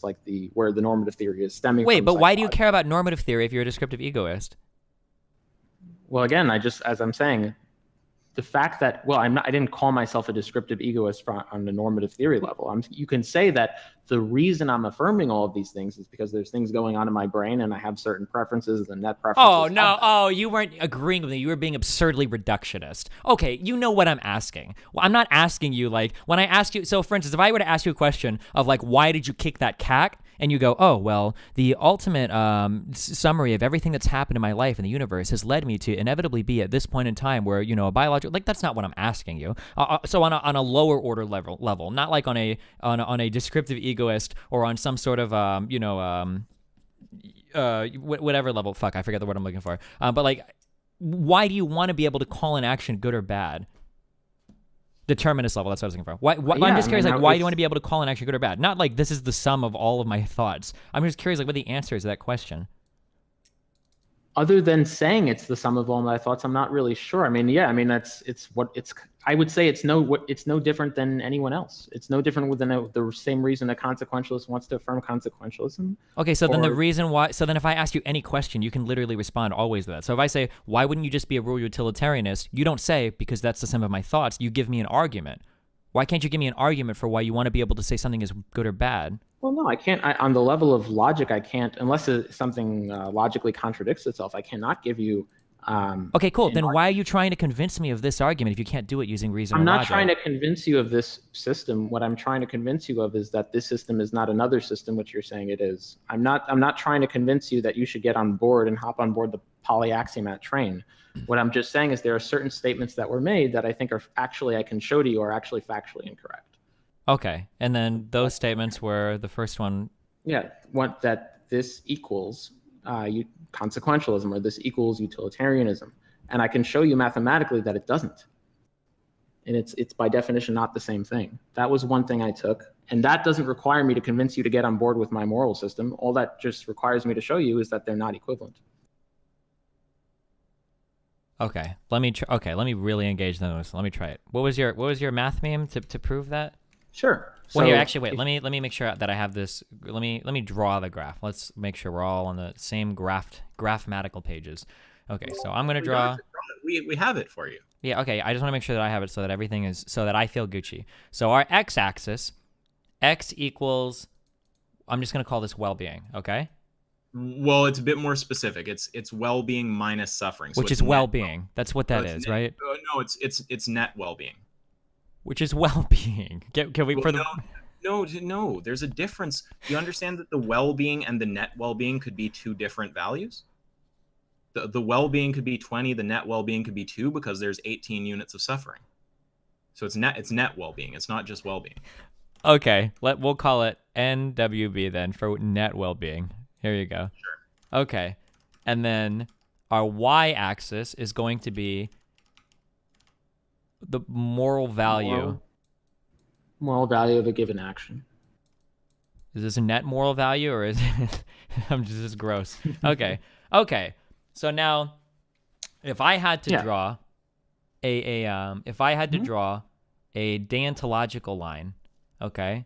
like where the normative theory is stemming from. Wait, but why do you care about normative theory if you're a descriptive egoist? Well, again, as I'm saying, the fact that, I didn't call myself a descriptive egoist on the normative theory level. You can say that the reason I'm affirming all of these things is because there's things going on in my brain and I have certain preferences and net preferences. Oh, no. Oh, you weren't agreeing with me. You were being absurdly reductionist. Okay, you know what I'm asking. Well, I'm not asking you, like, when I ask you, so for instance, if I were to ask you a question of, like, why did you kick that cat? And you go, oh, well, the ultimate summary of everything that's happened in my life in the universe has led me to inevitably be at this point in time where, a biological, like, that's not what I'm asking you. So on a lower order level, not like on a descriptive egoist or on some sort of, whatever level. Fuck, I forget the word I'm looking for. But like, why do you want to be able to call an action good or bad? Determinist level, that's what I was looking for. I'm just curious, why do you want to be able to call an action good or bad? Not like this is the sum of all of my thoughts. I'm just curious, like, what the answer is to that question. Other than saying it's the sum of all my thoughts, I'm not really sure. I mean, I would say it's no different than anyone else. It's no different than the same reason a consequentialist wants to affirm consequentialism. Okay, so then the reason why, so then if I ask you any question, you can literally respond always to that. So if I say, why wouldn't you just be a real utilitarianist? You don't say, because that's the sum of my thoughts. You give me an argument. Why can't you give me an argument for why you want to be able to say something is good or bad? Well, no, I can't. On the level of logic, I can't, unless something logically contradicts itself, I cannot give you. Okay, cool. Then why are you trying to convince me of this argument if you can't do it using reason or logic? I'm not trying to convince you of this system. What I'm trying to convince you of is that this system is not another system, which you're saying it is. I'm not trying to convince you that you should get on board and hop on board the polyaxiomat train. What I'm just saying is there are certain statements that were made that I think are actually, I can show to you, are actually factually incorrect. Okay, and then those statements were the first one. Yeah, that this equals consequentialism, or this equals utilitarianism. And I can show you mathematically that it doesn't. And it's by definition not the same thing. That was one thing I took. And that doesn't require me to convince you to get on board with my moral system. All that just requires me to show you is that they're not equivalent. Okay, let me really engage those. Let me try it. What was your math meme to prove that? Sure. Well, here, actually, wait. Let me make sure that I have this. Let me draw the graph. Let's make sure we're all on the same graphmatical pages. Okay, so I'm gonna draw. We have it for you. Yeah. Okay. I just want to make sure that I have it so that everything is so that I feel Gucci. So our x-axis, x equals. I'm just gonna call this well-being. Okay. Well, it's a bit more specific. It's well-being minus suffering, so which is well-being. That's what that is, right? No, it's net well-being. Which is well-being. Can we No. There's a difference. You understand that the well-being and the net well-being could be two different values. The well-being could be 20. The net well-being could be 2 because there's 18 units of suffering. So it's net well-being. It's not just well-being. Okay, we'll call it NWB then for net well-being. Here you go. Sure. Okay, and then our y-axis is going to be the moral value. Moral value of a given action. Is this a net moral value or is it? This is gross. Okay. So now, if I had to draw draw a deontological line, okay.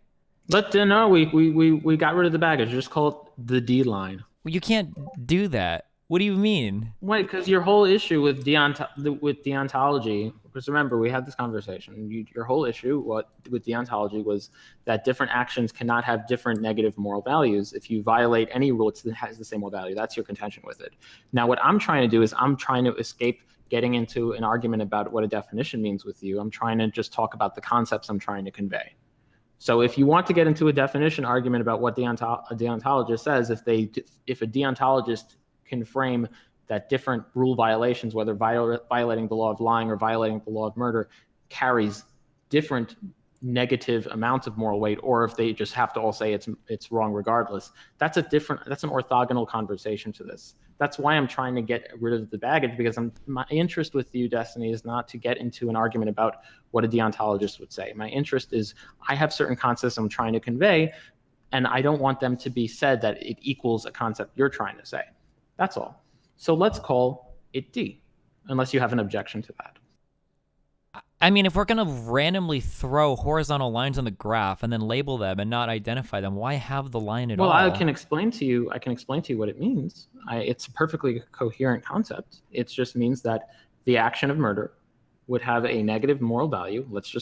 But no, we got rid of the baggage. Just call it the D line. Well, you can't do that. What do you mean? Wait, because your whole issue with deontology, because remember, we had this conversation. Your whole issue with deontology was that different actions cannot have different negative moral values. If you violate any rule, it has the same moral value. That's your contention with it. Now, what I'm trying to do is I'm trying to escape getting into an argument about what a definition means with you. I'm trying to just talk about the concepts I'm trying to convey. So if you want to get into a definition argument about what a deontologist says, if a deontologist can frame that different rule violations, whether violating the law of lying or violating the law of murder, carries different negative amounts of moral weight, or if they just have to all say it's wrong regardless, that's an orthogonal conversation to this. That's why I'm trying to get rid of the baggage, because my interest with you, Destiny, is not to get into an argument about what a deontologist would say. My interest is I have certain concepts I'm trying to convey, and I don't want them to be said that it equals a concept you're trying to say. That's all. So let's call it D, unless you have an objection to that. I mean, if we're going to randomly throw horizontal lines on the graph and then label them and not identify them, why have the line at all? Well, I can explain to you what it means. It's a perfectly coherent concept. It just means that the action of murder would have a negative moral value. Let's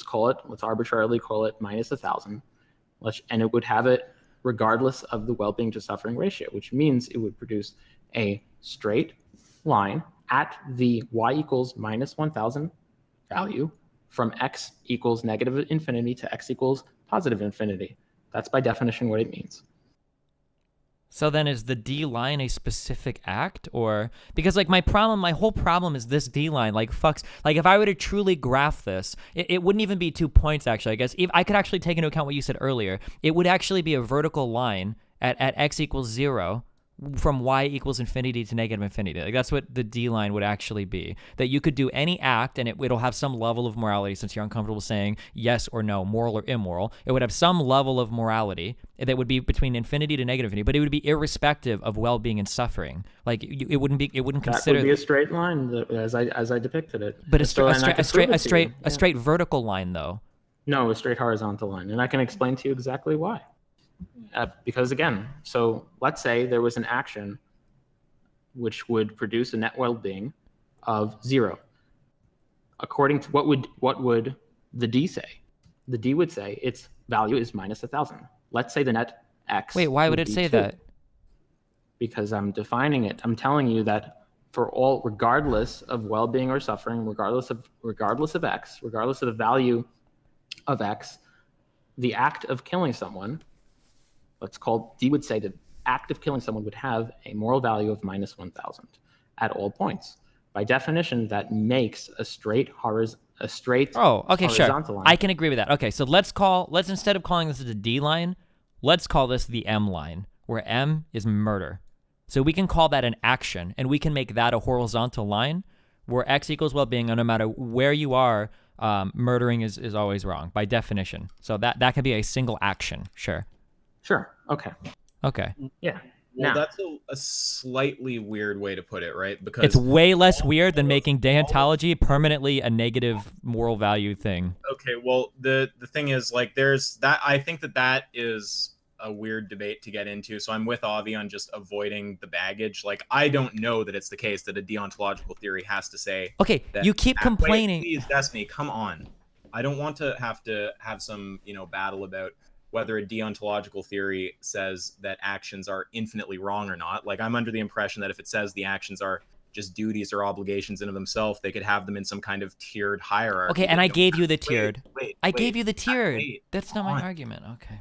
arbitrarily call it minus 1,000. And it would have it regardless of the well-being to suffering ratio, which means it would produce a straight line at the y equals minus 1,000 value from x equals negative infinity to x equals positive infinity. That's by definition what it means. So then is the D line a specific act? Or because my whole problem is this D line fucks. If I were to truly graph this, it wouldn't even be 2 points actually. I guess if I could actually take into account what you said earlier, it would actually be a vertical line at x equals 0 from y equals infinity to negative infinity. That's what the D line would actually be. That you could do any act and it'll have some level of morality, since you're uncomfortable saying yes or no, moral or immoral. It would have some level of morality that would be between infinity to negative infinity, but it would be irrespective of well-being and suffering. It wouldn't consider. That would be a straight line as I depicted it. But a straight vertical line though. No, a straight horizontal line, and I can explain to you exactly why. Because again, so let's say there was an action which would produce a net well-being of 0. According to what would the D say? The D would say its value is minus 1,000. Let's say the net x. Wait, why would it say 2. that? Because I'm defining it. I'm telling you that for all, regardless of well-being or suffering, regardless of x, regardless of the value of x, the act of killing someone, D would say that act of killing someone would have a moral value of minus 1,000 at all points. By definition, that makes a straight horizontal line. I can agree with that. Okay, so let's instead of calling this the D line, let's call this the M line, where M is murder. So we can call that an action, and we can make that a horizontal line where X equals well-being, and no matter where you are, murdering is always wrong by definition. So that can be a single action. Sure. Sure. Okay. Yeah. Well, Now, that's a slightly weird way to put it, right? Because It's way less weird than making deontology permanently a negative moral value thing. okay, well, the thing is, like, there's that. I think that is a weird debate to get into. So I'm with Avi on just avoiding the baggage. Like, I don't know that it's the case that a deontological theory has to say. Okay, you keep complaining. Wait, please, Destiny, come on. I don't want to have some battle about whether a deontological theory says that actions are infinitely wrong or not. Like, I'm under the impression that if it says the actions are just duties or obligations in of themselves, they could have them in some kind of tiered hierarchy. Okay, and I gave you the tiered. I gave you the tiered. Wait, That's not my argument. Okay.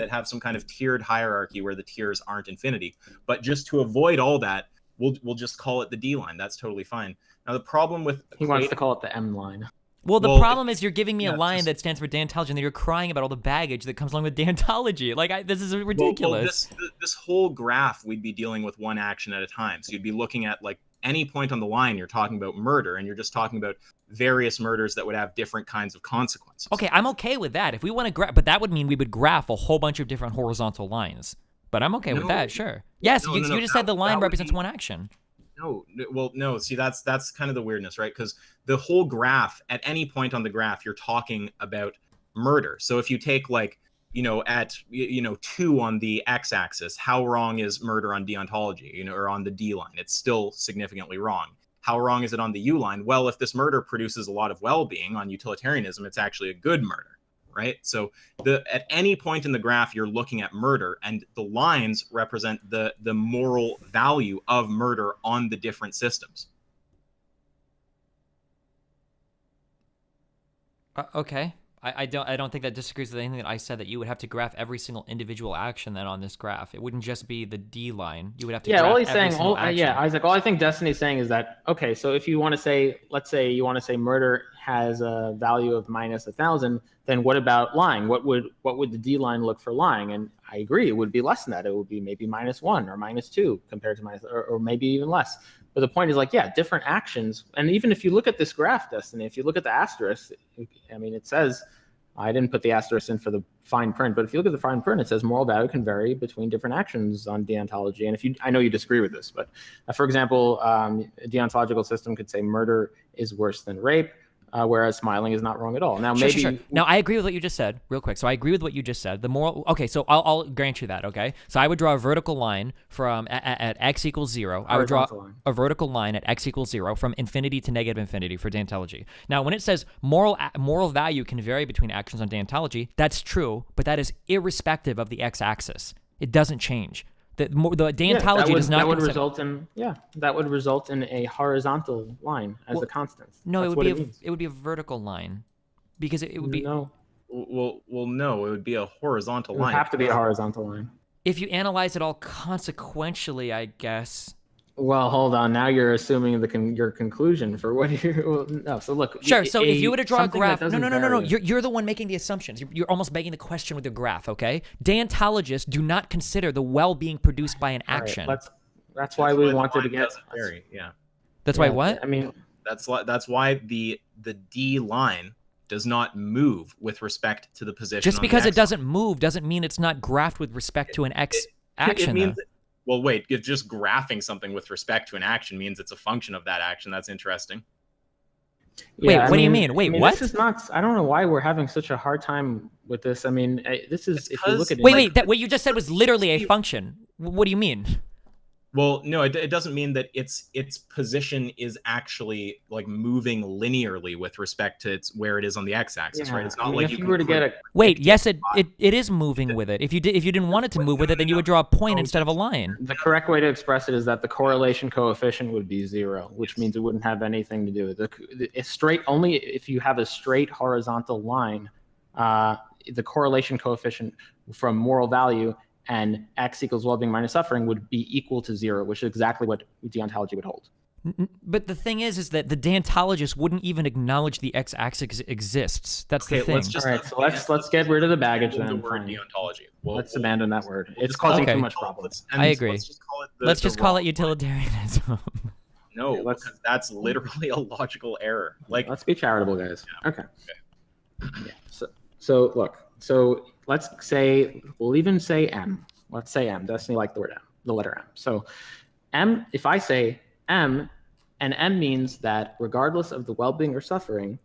that have some kind of tiered hierarchy where the tiers aren't infinity. But just to avoid all that, we'll just call it the D line. That's totally fine. Now, the problem with he wants to call it the M line. Well, the problem is you're giving me a line that stands for deontology, and then you're crying about all the baggage that comes along with deontology. Like, this is ridiculous. Well, this whole graph, we'd be dealing with one action at a time. So you'd be looking at, like, any point on the line, you're talking about murder, and you're just talking about various murders that would have different kinds of consequences. Okay, I'm okay with that. If we want to graph, but that would mean we would graph a whole bunch of different horizontal lines. But I'm okay with that, sure. Yes, you just said the line represents one action. No. See, that's kind of the weirdness, right? Because the whole graph, at any point on the graph, you're talking about murder. So if you take, like, at 2 on the x-axis, how wrong is murder on deontology, or on the D line? It's still significantly wrong. How wrong is it on the U line? Well, if this murder produces a lot of well-being on utilitarianism, it's actually a good murder, right? So at any point in the graph, you're looking at murder, and the lines represent the moral value of murder on the different systems. Okay. I don't think that disagrees with anything that I said, that you would have to graph every single individual action then on this graph. It wouldn't just be the D line. You would have to graph all he's every saying, single action. Isaac, all I think Destiny's saying is that, okay, so if you want to say, let's say you want to say murder has a value of minus 1,000, then what about lying? What would the D line look for lying? And I agree, it would be less than that. It would be maybe -1 or -2 compared to or maybe even less. But the point is, like, yeah, different actions. And even if you look at this graph, Destiny, if you look at the asterisk, I mean, it says, I didn't put the asterisk in for the fine print, but if you look at the fine print, it says moral value can vary between different actions on deontology. And I know you disagree with this, but for example, a deontological system could say murder is worse than rape, whereas smiling is not wrong at all. Now, Sure. Now, I agree with what you just said, real quick. So I agree with what you just said. The moral. Okay, so I'll grant you that. Okay, so I would draw a vertical line from at x equals 0. I would draw a vertical line at x equals 0 from infinity to negative infinity for deontology. Now, when it says moral value can vary between actions on deontology, that's true, but that is irrespective of the x-axis. It doesn't change. The deontology does not. That would result in a horizontal line as a constant. No, it would be a vertical line, because it would be no. Well, no, it would be a horizontal line. It would have to be a horizontal line. If you analyze it all consequentially, I guess. Well, hold on. Now you're assuming your conclusion for what you're. No, so look. Sure. So if you were to draw a graph, no. You're the one making the assumptions. You're almost begging the question with the graph. Okay. Deontologists do not consider the well-being produced by an action. Right, that's why we wanted to get. Yeah. That's why what? I mean, that's why the D line does not move with respect to the position. Just because it doesn't move doesn't mean it's not graphed with respect to an X action. It means. Well, wait, if just graphing something with respect to an action means it's a function of that action. That's interesting. Wait, what do you mean? Wait, what? This is not. I don't know why we're having such a hard time with this. I mean, this is. If you look at it. Wait. What you just said was literally a function. What do you mean? Well, no, it doesn't mean that its position is actually like moving linearly with respect to where it is on the x-axis, right? It's not like if you were to get a. Wait, yes, it is moving with it. If you didn't want it to move with it, then you would draw a point instead of a line. The correct way to express it is that the correlation coefficient would be 0, which means it wouldn't have anything to do with it. Only if you have a straight horizontal line, the correlation coefficient from moral value and x equals well-being minus suffering would be equal to 0, which is exactly what deontology would hold. But the thing is that the deontologist wouldn't even acknowledge the x-axis exists. That's the thing. Let's just All right, so let's get rid of the baggage then. The word Fine. deontology. Let's abandon that word. It's just causing Okay. too much problems. I agree. Let's just call it Let's just call it wrong utilitarianism. word. No, Okay, let's- because that's literally a logical error. Like, Let's be charitable, guys. Yeah. Okay. Yeah. So look. So let's say we'll even say M. Let's say M. Destiny like the word M, the letter M. So M. If I say M, and M means that regardless of the well-being or suffering,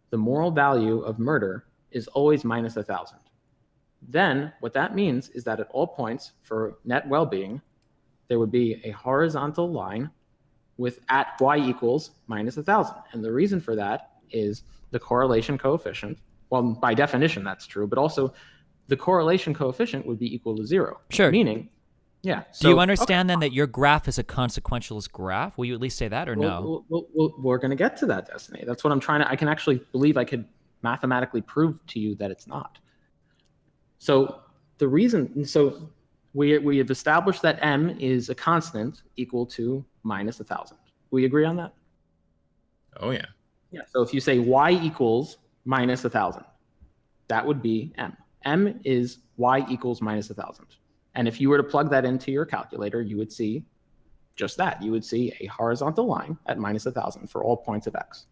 the moral value of murder is always minus 1,000. Then what that means is that at all points for net well-being, there would be a horizontal line with at y equals minus 1,000. And the reason for that is the correlation coefficient. Well, by definition, that's true, but also the correlation coefficient would be equal to 0. Sure. Meaning, yeah. Do you understand then that your graph is a consequentialist graph? Will you at least say that or no? We're going to get to that, Destiny. That's what I'm trying to, I can actually believe I could mathematically prove to you that it's not. So the reason, so we have established that M is a constant equal to minus 1,000. We agree on that? oh yeah. Yeah. So if you say y equals minus 1,000, that would be M. M is y equals minus 1,000. And if you were to plug that into your calculator, you would see just that. You would see a horizontal line at minus 1,000 for all points of x.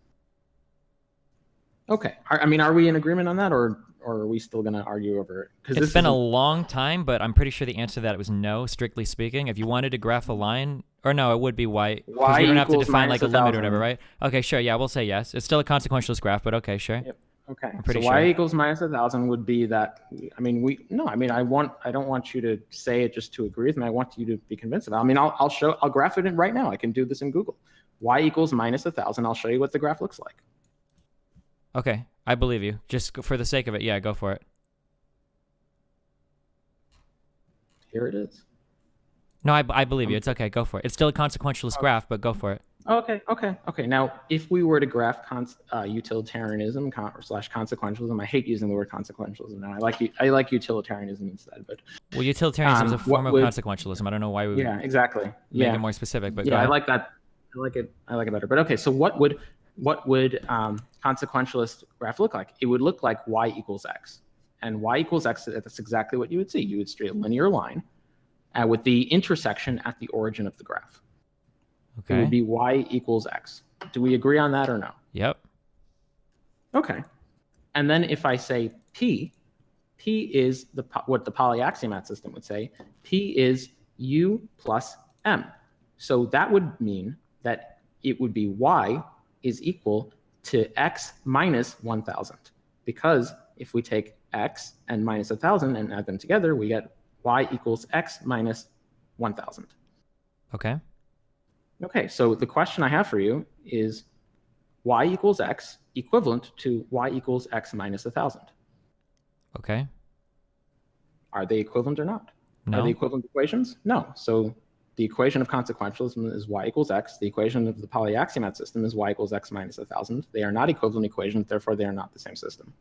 Okay. I mean, are we in agreement on that, or are we still going to argue over it? Because It's been a long time, but I'm pretty sure the answer to that was no, strictly speaking. If you wanted to graph a line, or no, it would be y. Because we don't have to equals define like a minus limit or 1,000. whatever, right? Okay, sure. Yeah, we'll say yes. It's still a consequentialist graph, but okay, sure. Yep. Okay. pretty So y sure. equals minus 1,000 would be that. I mean, I don't want you to say it just to agree with me. I want you to be convinced of it. I mean, I'll graph it in right now. I can do this in Google. Y equals minus 1,000. I'll show you what the graph looks like. Okay, I believe you. Just for the sake of it, yeah, go for it. Here it is. No, I believe you. It's okay. Go for it. It's still a consequentialist graph, but go for it. Okay. Now, if we were to graph utilitarianism slash consequentialism, I hate using the word consequentialism now. I like utilitarianism instead. But Well, utilitarianism is a form of consequentialism. I don't know why we would yeah, exactly. make Yeah, it more specific, but go yeah, I ahead. like that. I like it better. But okay, so what would consequentialist graph look like? It would look like y equals x, and y equals x. That's exactly what you would see. You would see a linear line with the intersection at the origin of the graph. It would Okay. be y equals x. Do we agree on that or no? Yep. Okay. And then if I say P is what the polyaxiomat system would say. P is U plus M. So that would mean that it would be y is equal to x minus 1,000. Because if we take x and minus 1,000 and add them together, we get y equals x minus 1,000. Okay. Okay, so the question I have for you is y equals x equivalent to y equals x minus 1,000. Okay. Are they equivalent or not? No. Are they equivalent equations? No. So the equation of consequentialism is y equals x. The equation of the polyaxiomat system is y equals x minus 1,000. They are not equivalent equations, therefore they are not the same system.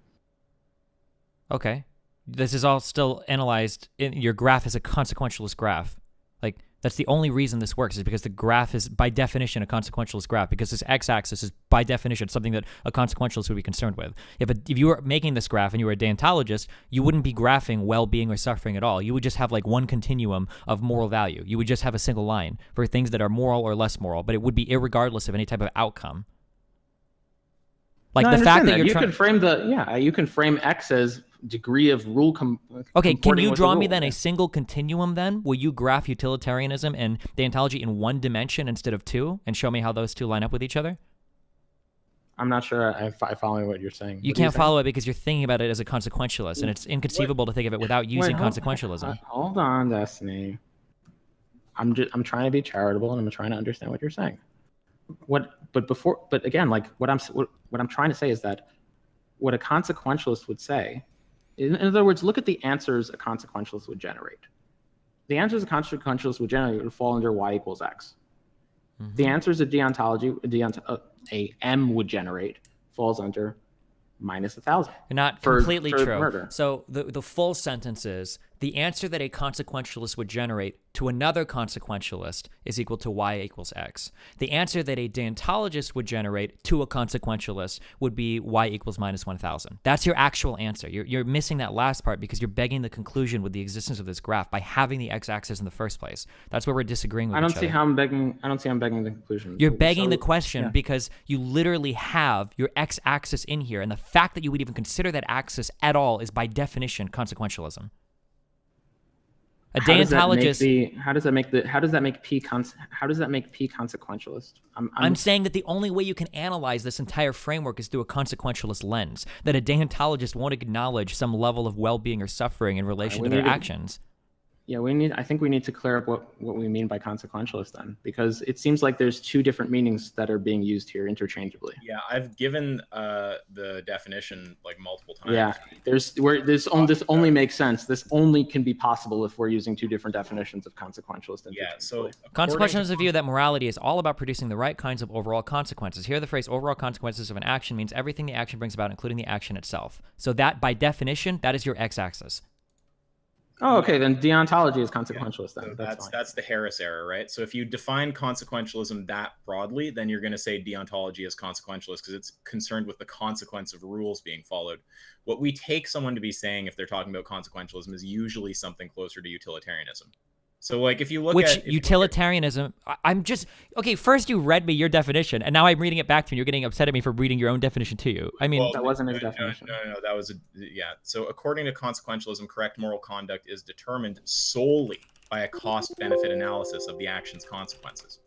Okay. This is all still analyzed. Your graph is a consequentialist graph. Like, that's the only reason this works is because the graph is, by definition, a consequentialist graph, because this x-axis is, by definition, something that a consequentialist would be concerned with. If you were making this graph and you were a deontologist, you wouldn't be graphing well-being or suffering at all. You would just have, like, one continuum of moral value. You would just have a single line for things that are moral or less moral, but it would be irregardless of any type of outcome. Like, No, the fact that you're you trying... can frame you can frame x as degree of rule. Okay, can comporting you with draw the me rule. then a single continuum then? Will you graph utilitarianism and deontology in one dimension instead of two and show me how those two line up with each other? I'm not sure I follow what you're saying. You can't follow it because you're thinking about it as a consequentialist, and it's inconceivable to think of it without using consequentialism. Hold on, Destiny. I'm trying to be charitable and I'm trying to understand what you're saying. What I'm trying to say is that what a consequentialist would say, in other words, look at the answers a consequentialist would generate. The answers a consequentialist would generate would fall under y equals x. Mm-hmm. The answers a M would generate falls under minus 1,000. Not for completely true. murder. So the full sentence is the answer that a consequentialist would generate to another consequentialist is equal to y equals x. The answer that a deontologist would generate to a consequentialist would be y equals minus 1,000. That's your actual answer. You're missing that last part because you're begging the conclusion with the existence of this graph by having the x-axis in the first place. That's where we're disagreeing with each other. I don't see how I'm begging the conclusion. You're begging the question because you literally have your x-axis in here, and the fact that you would even consider that axis at all is by definition consequentialism. A deontologist. How does that make P consequentialist? I'm saying that the only way you can analyze this entire framework is through a consequentialist lens. That a deontologist won't acknowledge some level of well-being or suffering in relation to their actions. Yeah, I think we need to clear up what we mean by consequentialist then, because it seems like there's two different meanings that are being used here interchangeably. Yeah, I've given the definition like multiple times. Yeah, this only makes sense. This only can be possible if we're using two different definitions of consequentialist. Yeah, so consequentialism is a view that morality is all about producing the right kinds of overall consequences. Here, the phrase "overall consequences of an action" means everything the action brings about, including the action itself. So that, by definition, that is your x-axis. Oh, okay. Then deontology is consequentialist. Yeah, then so that's the Harris error, right? So if you define consequentialism that broadly, then you're going to say deontology is consequentialist because it's concerned with the consequence of rules being followed. What we take someone to be saying if they're talking about consequentialism is usually something closer to utilitarianism. So, like, if you look at utilitarianism, I'm just okay. First, you read me your definition, and now I'm reading it back to you. And you're getting upset at me for reading your own definition to you. I mean, that wasn't his definition. No, that was So, according to consequentialism, correct moral conduct is determined solely by a cost-benefit analysis of the action's consequences.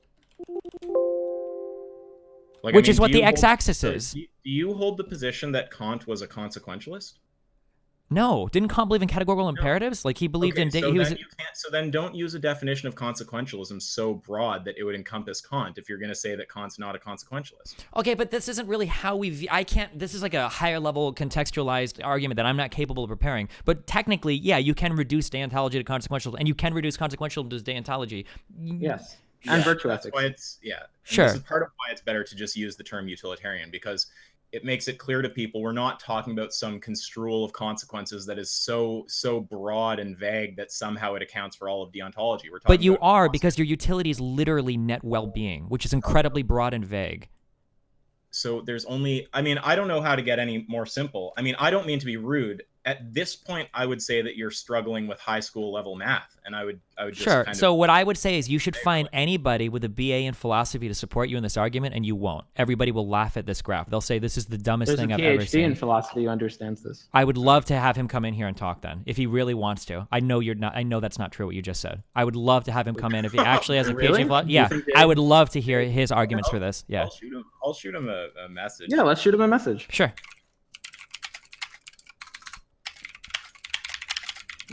Like, which is what the x-axis is. Do you hold the position that Kant was a consequentialist? No, didn't Kant believe in categorical imperatives? Like he believed in. So then don't use a definition of consequentialism so broad that it would encompass Kant if you're going to say that Kant's not a consequentialist. Okay, but this isn't really how we. I can't. This is like a higher level contextualized argument that I'm not capable of preparing. But technically, yeah, you can reduce deontology to consequential, and you can reduce consequential to deontology. Yes, and virtue ethics. That's why sure. This is part of why it's better to just use the term utilitarian, because it makes it clear to people we're not talking about some construal of consequences that is so broad and vague that somehow it accounts for all of deontology. We're talking but you are, because your utility is literally net well-being, which is incredibly broad and vague. So there's only, I mean, I don't know how to get any more simple. I mean, I don't mean to be rude. At this point, I would say that you're struggling with high school level math, and I would just sure. Kind so what I would say is you should find anybody with a BA in philosophy to support you in this argument, and you won't. Everybody will laugh at this graph. They'll say this is the dumbest thing I've ever seen. There's a PhD in philosophy who understands this. I would love to have him come in here and talk then, if he really wants to. I know you're not. I know that's not true what you just said. I would love to have him come in if he actually has a PhD in philosophy. Yeah, I would love to hear his arguments for this. Yeah, I'll shoot him a message. Yeah, let's shoot him a message. Sure.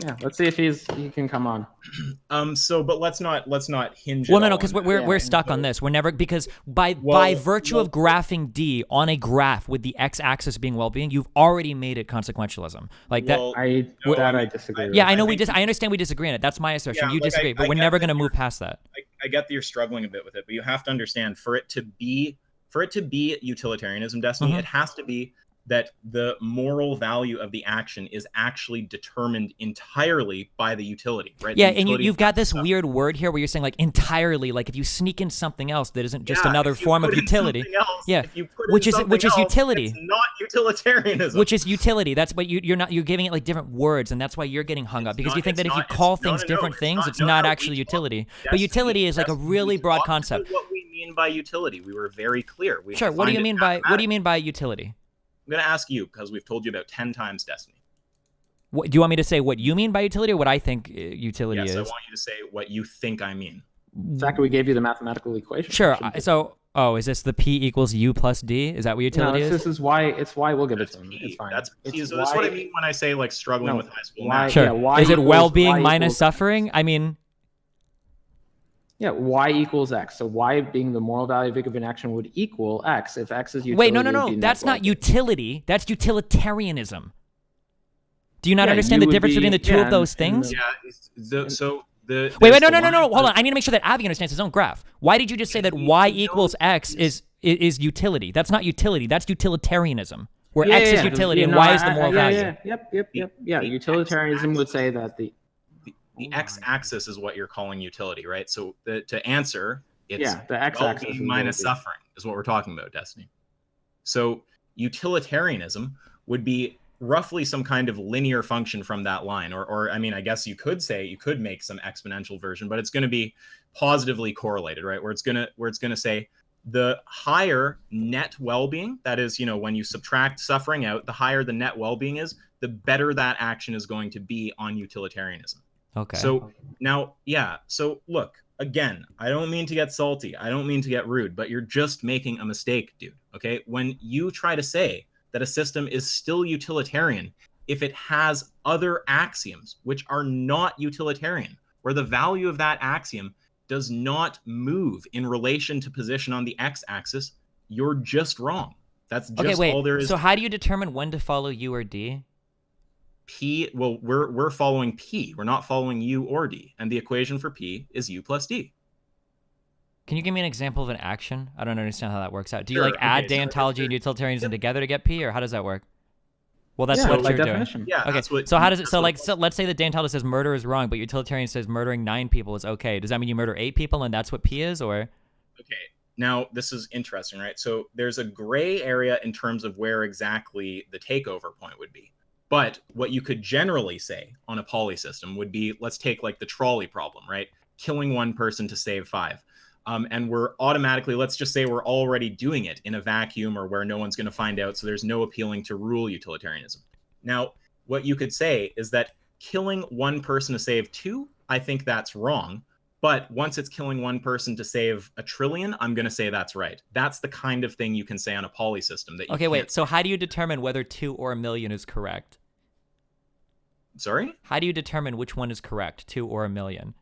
Yeah, let's see if he can come on. But let's not hinge. Well, no, because we're stuck on this. We're never, because by virtue of graphing D on a graph with the x-axis being well-being, you've already made it consequentialism. Like that. I disagree. Yeah, I know I understand we disagree on it. That's my assertion. You disagree, but we're never going to move past that. I get that you're struggling a bit with it, but you have to understand for it to be utilitarianism, Destiny, it has to be that the moral value of the action is actually determined entirely by the utility, right? Yeah, and you've got this weird word here where you're saying like entirely, like if you sneak in something else that isn't just another form of utility. Which is utility. It's not utilitarianism. Which is utility. That's what you're giving it like different words, and that's why you're getting hung up, because you think that if you call things different things, it's not actually utility. But utility is like a really broad concept. What we mean by utility, we were very clear. Sure. What do you mean by utility? I'm going to ask you, because we've told you about 10 times, Destiny. Do you want me to say what you mean by utility or what I think utility is? Yes, I want you to say what you think I mean. Exactly, we gave you the mathematical equation. Sure. So, is this the P equals U plus D? Is that what utility is? This is why. It's why we'll give it to him. It's fine. That's what I mean when I say like struggling with high school math. Sure. Yeah, is it well-being minus suffering? I mean... Yeah, y equals x. So y being the moral value of an action would equal x. If x is utility, wait, no. That's not utility. That's utilitarianism. Do you not understand the difference between the two of those things? Wait, no. Hold on. I need to make sure that Avi understands his own graph. Why did you just say that y equals x is utility? That's not utility. That's utilitarianism, where x is utility and y is the moral value. Yep. Yeah, utilitarianism would say that the the x-axis is what you're calling utility, right? So to answer, it's the x-axis well-being minus suffering is what we're talking about, Destiny. So utilitarianism would be roughly some kind of linear function from that line, or I mean, I guess you could make some exponential version, but it's going to be positively correlated, right? Where it's going to say the higher net well-being, that is, when you subtract suffering out, the higher the net well-being is, the better that action is going to be on utilitarianism. Okay. So now, so look, again, I don't mean to get salty, I don't mean to get rude, but you're just making a mistake, dude. Okay, when you try to say that a system is still utilitarian if it has other axioms which are not utilitarian, where the value of that axiom does not move in relation to position on the x-axis, you're just wrong. That's just all there is. So how do you determine when to follow U or D? P, well, we're following P. We're not following U or D. And the equation for P is U plus D. Can you give me an example of an action? I don't understand how that works out. Do you add deontology and utilitarianism together to get P, or how does that work? Well, that's what you're definition. doing. Yeah. Okay. So how does it? So let's say the deontologist says murder is wrong, but utilitarian says murdering 9 people is okay. Does that mean you murder 8 people and that's what P is, or? Okay. Now this is interesting, right? So there's a gray area in terms of where exactly the takeover point would be. But what you could generally say on a poly system would be, let's take the trolley problem, right? Killing 1 person to save 5. And we're automatically, let's just say we're already doing it in a vacuum or where no one's going to find out, so there's no appealing to rule utilitarianism. Now, what you could say is that killing 1 person to save 2, I think that's wrong. But once it's killing 1 person to save 1 trillion, I'm going to say that's right. That's the kind of thing you can say on a poly system. That you okay, wait, so how do you determine whether 2 or 1 million is correct? Sorry? How do you determine which one is correct, 2 or 1 million?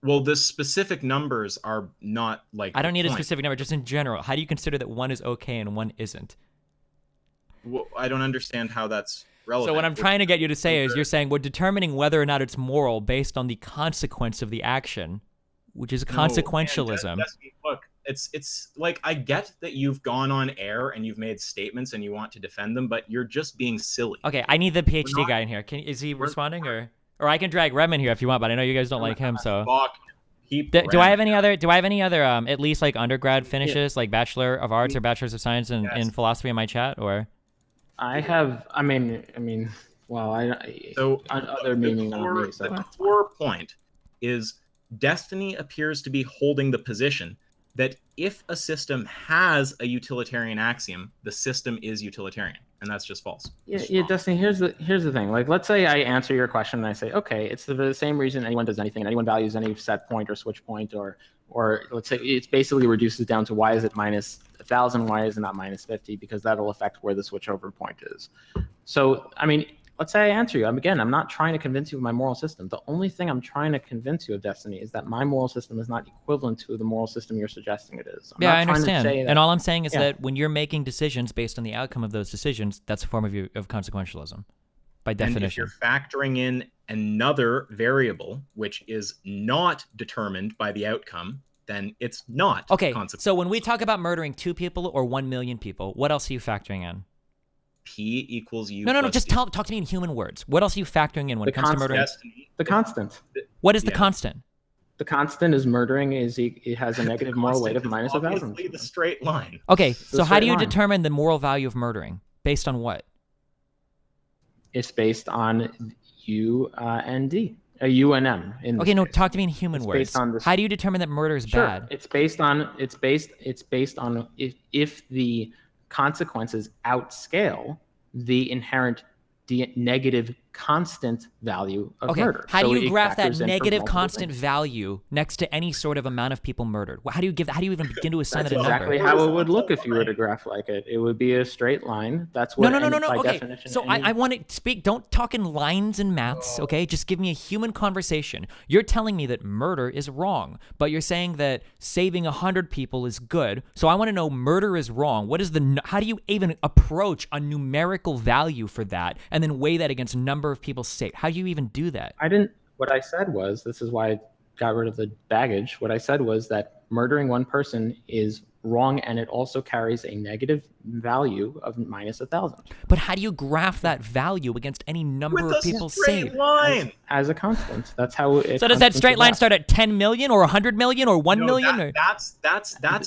Well, the specific numbers are not I don't need a specific number, just in general. How do you consider that 1 is okay and 1 isn't? Well, I don't understand how that's relevant. So what I'm trying to get you to say is you're saying we're determining whether or not it's moral based on the consequence of the action, which is consequentialism. Man, look, it's I get that you've gone on air and you've made statements and you want to defend them, but you're just being silly. Okay, I need the PhD guy in here. Is he responding or I can drag Rem in here if you want, but I know you guys don't like him, so. Do I have any other at least undergrad finishes, like Bachelor of Arts or Bachelors of Science in philosophy in my chat, or? I have. I mean. Well, other meaning on me. So the core point is Destiny appears to be holding the position that if a system has a utilitarian axiom, the system is utilitarian, and that's just false. Yeah, Destiny. Here's the thing. Let's say I answer your question and I say, okay, it's the same reason anyone does anything, and anyone values any set point or switch point, or let's say it's basically reduces down to why is it minus 1,000, why is it not minus 50, because that'll affect where the switchover point is. So, I mean, let's say I answer you. I'm not trying to convince you of my moral system. The only thing I'm trying to convince you of, Destiny, is that my moral system is not equivalent to the moral system you're suggesting it is. I understand. And all I'm saying is that when you're making decisions based on the outcome of those decisions, that's a form of consequentialism, by definition. And if you're factoring in another variable, which is not determined by the outcome, then it's not consequential. So when we talk about murdering 2 people or 1 million people, what else are you factoring in? P equals U. No. Just talk to me in human words. What else are you factoring in when it comes to murdering? The constant. What is the constant? The constant is murdering it has a negative moral weight of minus 1,000. The straight line. Okay, so how do you determine the moral value of murdering? Based on what? It's based on U and D. U and M. Okay, no, talk to me in human words. How do you determine that murder is bad? It's based on if the consequences outscale the inherent negative constant value of murder. How do you graph that negative constant value next to any sort of amount of people murdered? How do you even begin to assign that a number? That's exactly how it would look if you were to graph like it. It would be a straight line. That's what. No. By Okay, definition, so I want to speak. Don't talk in lines and maths. Okay, just give me a human conversation. You're telling me that murder is wrong, but you're saying that saving 100 people is good. So I want to know murder is wrong. How do you even approach a numerical value for that, and then weigh that against number of people saved? How do you even do that? What I said was, this is why I got rid of the baggage. What I said was that murdering 1 person is wrong, and it also carries a negative value of -1,000. But how do you graph that value against any number With of people a straight saved? line. As a constant. That's how it. So does that straight line start at 10 million or 100 million or 1 No, million? Or? That's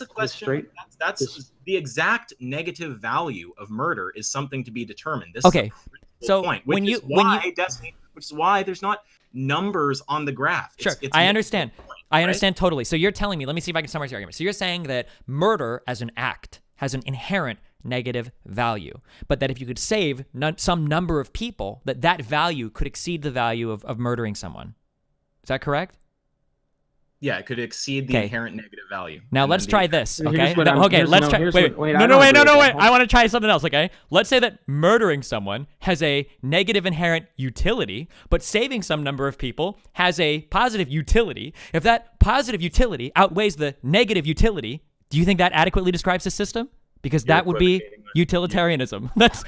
a question. straight- That's the exact negative value of murder is something to be determined. This Okay, is a critical so point, when which is why there's not numbers on the graph. Sure, It's I understand. point, I right? understand totally. So you're telling me, let me see if I can summarize your argument. So you're saying that murder as an act has an inherent negative value, but that if you could save some number of people, that value could exceed the value of murdering someone. Is that correct? Yeah, it could exceed the inherent negative value. Now And let's then try this, okay? Here's what Let's try. here's Wait, what- wait, no, I no, don't wait, agree no, with no, that. wait. I want to try something else, okay? Let's say that murdering someone has a negative inherent utility, but saving some number of people has a positive utility. If that positive utility outweighs the negative utility, do you think that adequately describes the system? Because that would be utilitarianism. That's.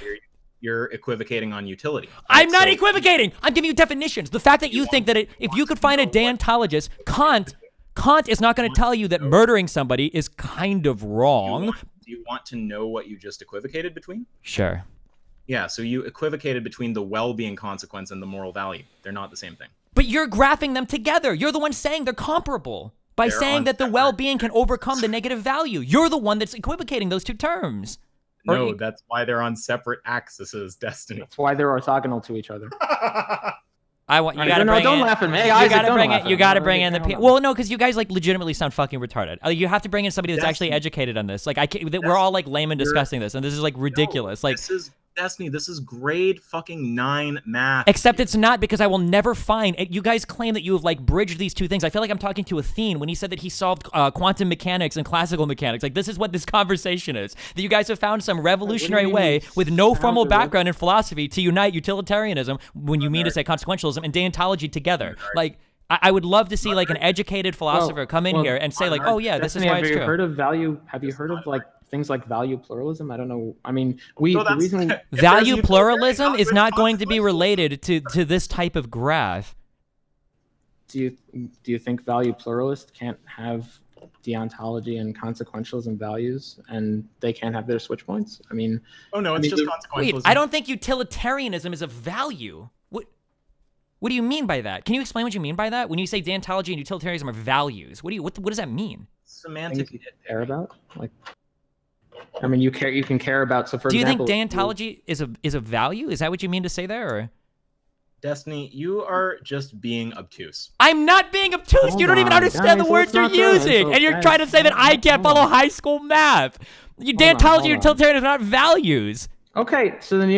You're equivocating on utility. I'm not So- equivocating. I'm giving you definitions. The fact that you think that if you could find a deontologist, Kant is not going to tell you that murdering somebody is kind of wrong. Do you want to know what you just equivocated between? Sure. Yeah, so you equivocated between the well-being consequence and the moral value. They're not the same thing. But you're graphing them together. You're the one saying they're comparable by They're saying on that the separate- well-being can overcome the negative value. You're the one that's equivocating those two terms. No, that's why they're on separate axes, Destiny. That's why they're orthogonal to each other. I want you got to No, bring don't in. laugh at me. Hey, You Isaac, got to don't bring laugh it. at You me. got to No, bring no, in the. no, no. Well, no, because you guys like legitimately sound fucking retarded. You have to bring in somebody that's actually educated on this. Like we're all like laymen discussing this, and this is like ridiculous. Like This is Destiny. This is grade fucking 9 math. except it's not, because I will never find. You guys claim that you have like bridged these two things. I feel like I'm talking to Athene when he said that he solved quantum mechanics and classical mechanics. Like this is what this conversation is. That you guys have found some revolutionary way with no formal background in philosophy to unite utilitarianism, when you mean to say consequentialism, and deontology together. Like I would love to see like an educated philosopher come in here and say like, oh yeah, this is why it's true. Have you heard of value? Have you heard of like things like value pluralism? I don't know. I mean, the reason value pluralism is not going to be related to this type of graph. do you think value pluralist can't have deontology and consequentialism values, and they can't have their switch points? I mean, Oh no, it's just consequentialism. Wait, I don't think utilitarianism is a value. What do you mean by that? Can you explain what you mean by that? When you say deontology and utilitarianism are values, what does that mean? Semantic. things you care about, like. I mean, you can care about. So, for Do you example, think deontology is a value? Is that what you mean to say there? Or? Destiny, you are just being obtuse. I'm not being obtuse. Hold you don't even on, understand guys, the words let's you're not go using, into and you're guys, trying to say that I can't hold follow on. high school math. hold Deontology and on. utilitarianism are not values. Okay, so then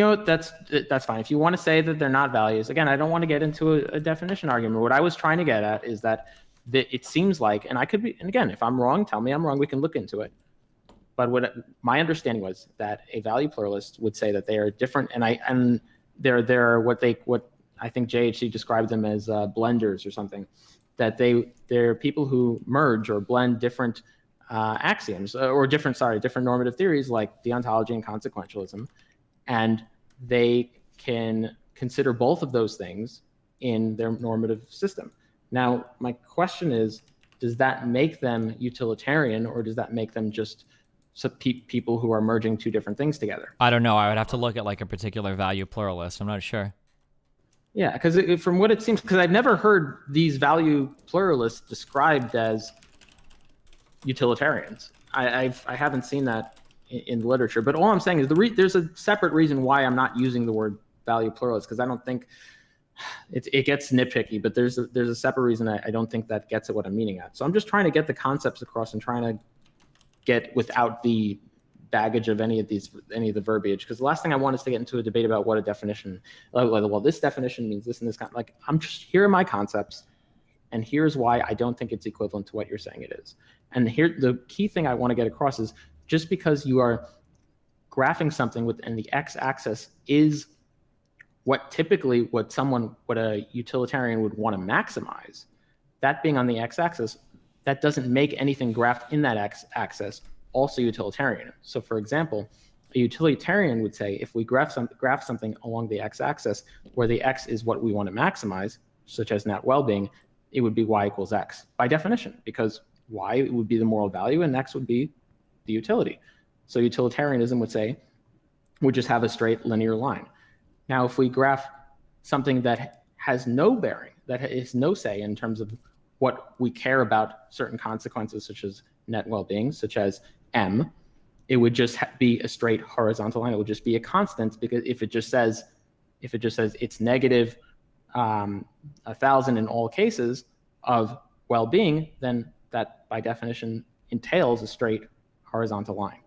that's fine. If you want to say that they're not values, again, I don't want to get into a definition argument. What I was trying to get at is that it seems like, and I could be, and again, if I'm wrong, tell me I'm wrong. We can look into it. But my understanding was that a value pluralist would say that they are different, and they're what I think JHC described them as blenders or something. That they're people who merge or blend different axioms or different normative theories like deontology and consequentialism, and they can consider both of those things in their normative system. Now, my question is, does that make them utilitarian, or does that make them just people who are merging two different things together? I don't know. I would have to look at like a particular value pluralist. I'm not sure. Yeah, because from what it seems, because I've never heard these value pluralists described as utilitarians. I haven't seen that in literature. But all I'm saying is there's a separate reason why I'm not using the word value pluralist, because I don't think it gets nitpicky. But there's a separate reason I don't think that gets at what I'm meaning at. So I'm just trying to get the concepts across and trying to get without the baggage of any of the verbiage, because the last thing I want is to get into a debate about what a definition, well, this definition means this and this kind. Like, I'm just, here are my concepts, and here's why I don't think it's equivalent to what you're saying it is. And here, the key thing I want to get across is, just because you are graphing something within the x-axis is what a utilitarian would want to maximize, that being on the x-axis, that doesn't make anything graphed in that x-axis also utilitarian. So, for example, a utilitarian would say, if we graph something along the x-axis where the x is what we want to maximize, such as net well-being, it would be y equals x by definition, because y would be the moral value and x would be the utility. So utilitarianism would just have a straight linear line. Now, if we graph something that has no bearing, that is no say in terms of what we care about certain consequences, such as net well-being, such as M, it would just be a straight horizontal line. It would just be a constant, because if it just says it's negative 1,000 in all cases of well-being, then that by definition entails a straight horizontal line.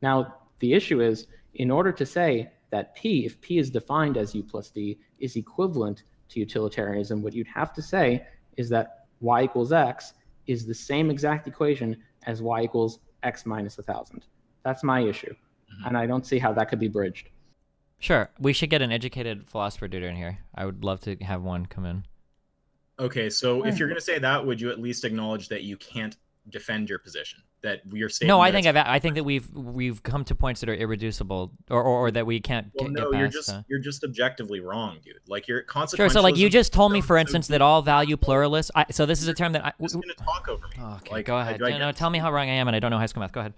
Now, the issue is, in order to say that P, if P is defined as U plus D, is equivalent to utilitarianism, what you'd have to say is that y equals x is the same exact equation as y equals x minus 1,000. That's my issue. And I don't see how that could be bridged. Sure. We should get an educated philosopher dude in here. I would love to have one come in. Okay, so if you're going to say that, would you at least acknowledge that you can't defend your position? That you're saying? No, I think that we've come to points that are irreducible, or that we can't get past. You're just objectively wrong, dude. Like, you're consequentialism. Sure. So, like, you just told me, for instance, that all value pluralists. So this is a term that I'm just going to talk over me. Oh, okay, like, go ahead. No, tell me how wrong I am, and I don't know high school math. Go ahead.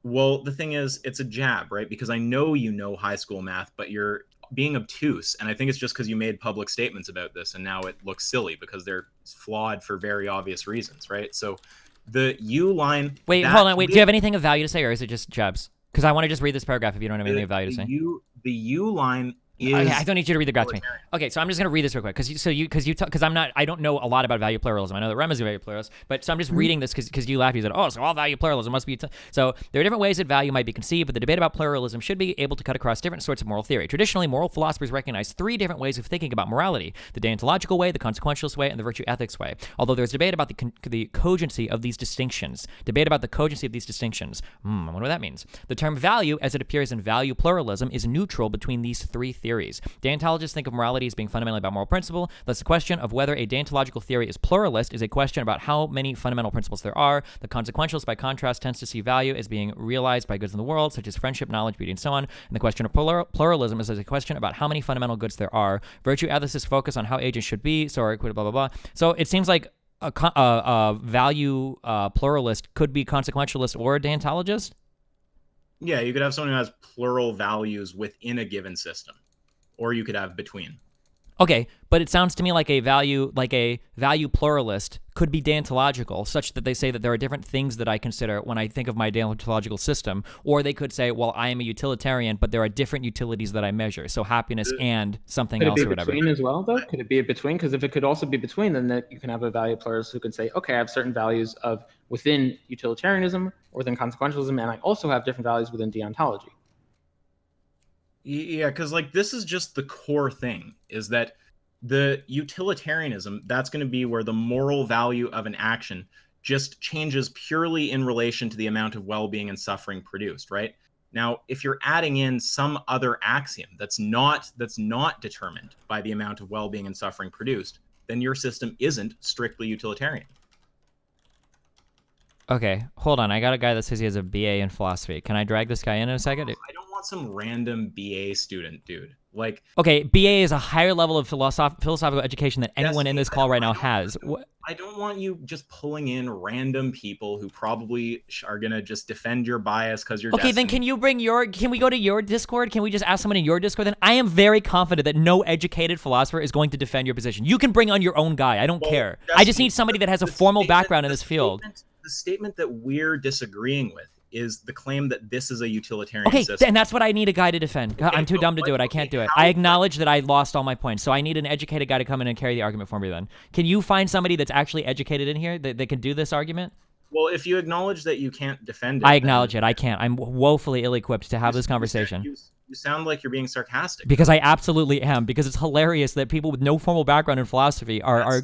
Well, the thing is, it's a jab, right? Because I know you know high school math, but you're being obtuse, and I think it's just because you made public statements about this, and now it looks silly because they're flawed for very obvious reasons, right? So the U line... Wait, hold on. Wait, do you have anything of value to say, or is it just jabs? Because I want to just read this paragraph if you don't have anything of value to say. The U line is... Okay, I don't need you to read the graph to me. Okay, so I'm just going to read this real quick, because I don't know a lot about value pluralism. I know that Rem is a value pluralist, but so I'm just reading this because you laughed. You said, oh, so all value pluralism must be... So there are different ways that value might be conceived, but the debate about pluralism should be able to cut across different sorts of moral theory. Traditionally, moral philosophers recognize three different ways of thinking about morality: the deontological way, the consequentialist way, and the virtue ethics way. Although there's debate about the cogency of these distinctions. I wonder what that means. The term value, as it appears in value pluralism, is neutral between these three theories. Deontologists think of morality as being fundamentally about moral principle. Thus, the question of whether a deontological theory is pluralist is a question about how many fundamental principles there are. The consequentialist, by contrast, tends to see value as being realized by goods in the world, such as friendship, knowledge, beauty, and so on. And the question of pluralism is a question about how many fundamental goods there are. Virtue ethicists focus on how agents should be, so are equated, blah, blah, blah. So it seems like a value pluralist could be consequentialist or a deontologist? Yeah, you could have someone who has plural values within a given system. Or you could have between. Okay, but it sounds to me like a value pluralist could be deontological, such that they say that there are different things that I consider when I think of my deontological system. Or they could say, well, I am a utilitarian, but there are different utilities that I measure. So happiness and something else or whatever. Could it be between as well, though? Could it be a between? Because if it could also be between, then you can have a value pluralist who could say, okay, I have certain values of within utilitarianism or within consequentialism, and I also have different values within deontology. Yeah, because like this is just the core thing, is that the utilitarianism, that's going to be where the moral value of an action just changes purely in relation to the amount of well-being and suffering produced, right? Now, if you're adding in some other axiom that's not determined by the amount of well-being and suffering produced, then your system isn't strictly utilitarian. Okay, hold on. I got a guy that says he has a BA in philosophy. Can I drag this guy in a second? I don't want some random BA student, dude. Like, okay, BA is a higher level of philosophical education than anyone in this call right now has. I don't want you just pulling in random people who probably are gonna just defend your bias because you're. Okay, then can we go to your Discord? Can we just ask someone in your Discord? Then I am very confident that no educated philosopher is going to defend your position. You can bring on your own guy. I don't care. I just need somebody that has a formal background in this field. The statement that we're disagreeing with is the claim that this is a utilitarian system. Okay, and that's what I need a guy to defend. Okay, I'm too dumb to do it. I can't do it. I acknowledge that I lost all my points, so I need an educated guy to come in and carry the argument for me then. Can you find somebody that's actually educated in here that can do this argument? Well, if you acknowledge that you can't defend it... I acknowledge it. I can't. I'm woefully ill-equipped to have this conversation. You sound like you're being sarcastic. Because I absolutely am. Because it's hilarious that people with no formal background in philosophy are...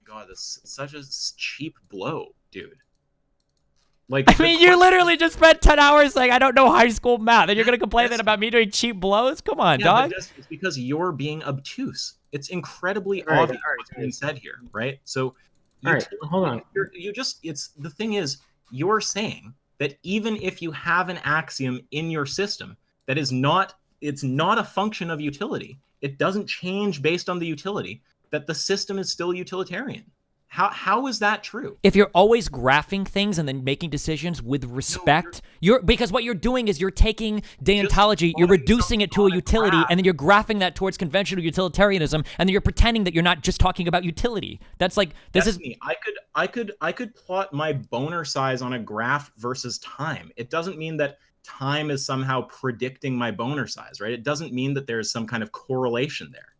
God, that's such a cheap blow, dude. Like, I mean, you literally just spent 10 hours saying, I don't know high school math, and you're going to complain then about me doing cheap blows? Come on, dog. It's because you're being obtuse. It's incredibly obvious what's being said here, right? So, hold on. The thing is, you're saying that even if you have an axiom in your system that it's not a function of utility, it doesn't change based on the utility, that the system is still utilitarian. How is that true? If you're always graphing things and then making decisions with respect, because what you're doing is you're taking deontology, you're reducing it to a utility, and then you're graphing that towards conventional utilitarianism, and then you're pretending that you're not just talking about utility. That's like I could plot my boner size on a graph versus time. It doesn't mean that time is somehow predicting my boner size, right? It doesn't mean that there's some kind of correlation there.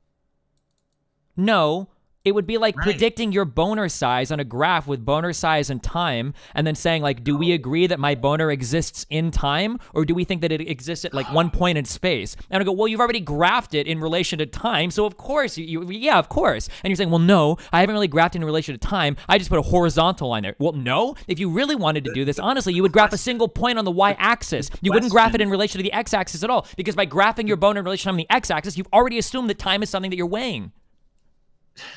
No. It would be like predicting your boner size on a graph with boner size and time, and then saying, like, do we agree that my boner exists in time, or do we think that it exists at, like, one point in space? And I go, well, you've already graphed it in relation to time, so of course, yeah, of course. And you're saying, well, no, I haven't really graphed it in relation to time. I just put a horizontal line there. Well, no, if you really wanted to do this, honestly, you would graph a single point on the y-axis. You wouldn't graph it in relation to the x-axis at all, because by graphing your boner in relation to the x-axis, you've already assumed that time is something that you're weighing.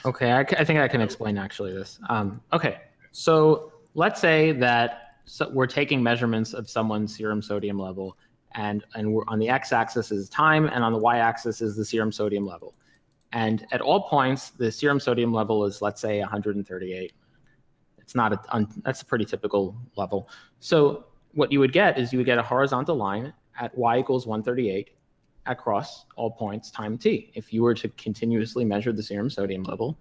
Okay, I think I can explain actually this. Okay, so let's say that we're taking measurements of someone's serum sodium level, and we're on the x-axis is time, and on the y-axis is the serum sodium level. And at all points, the serum sodium level is, let's say, 138. It's not that's a pretty typical level. So what you would get is you would get a horizontal line at y equals 138. Across all points time t. If you were to continuously measure the serum sodium level,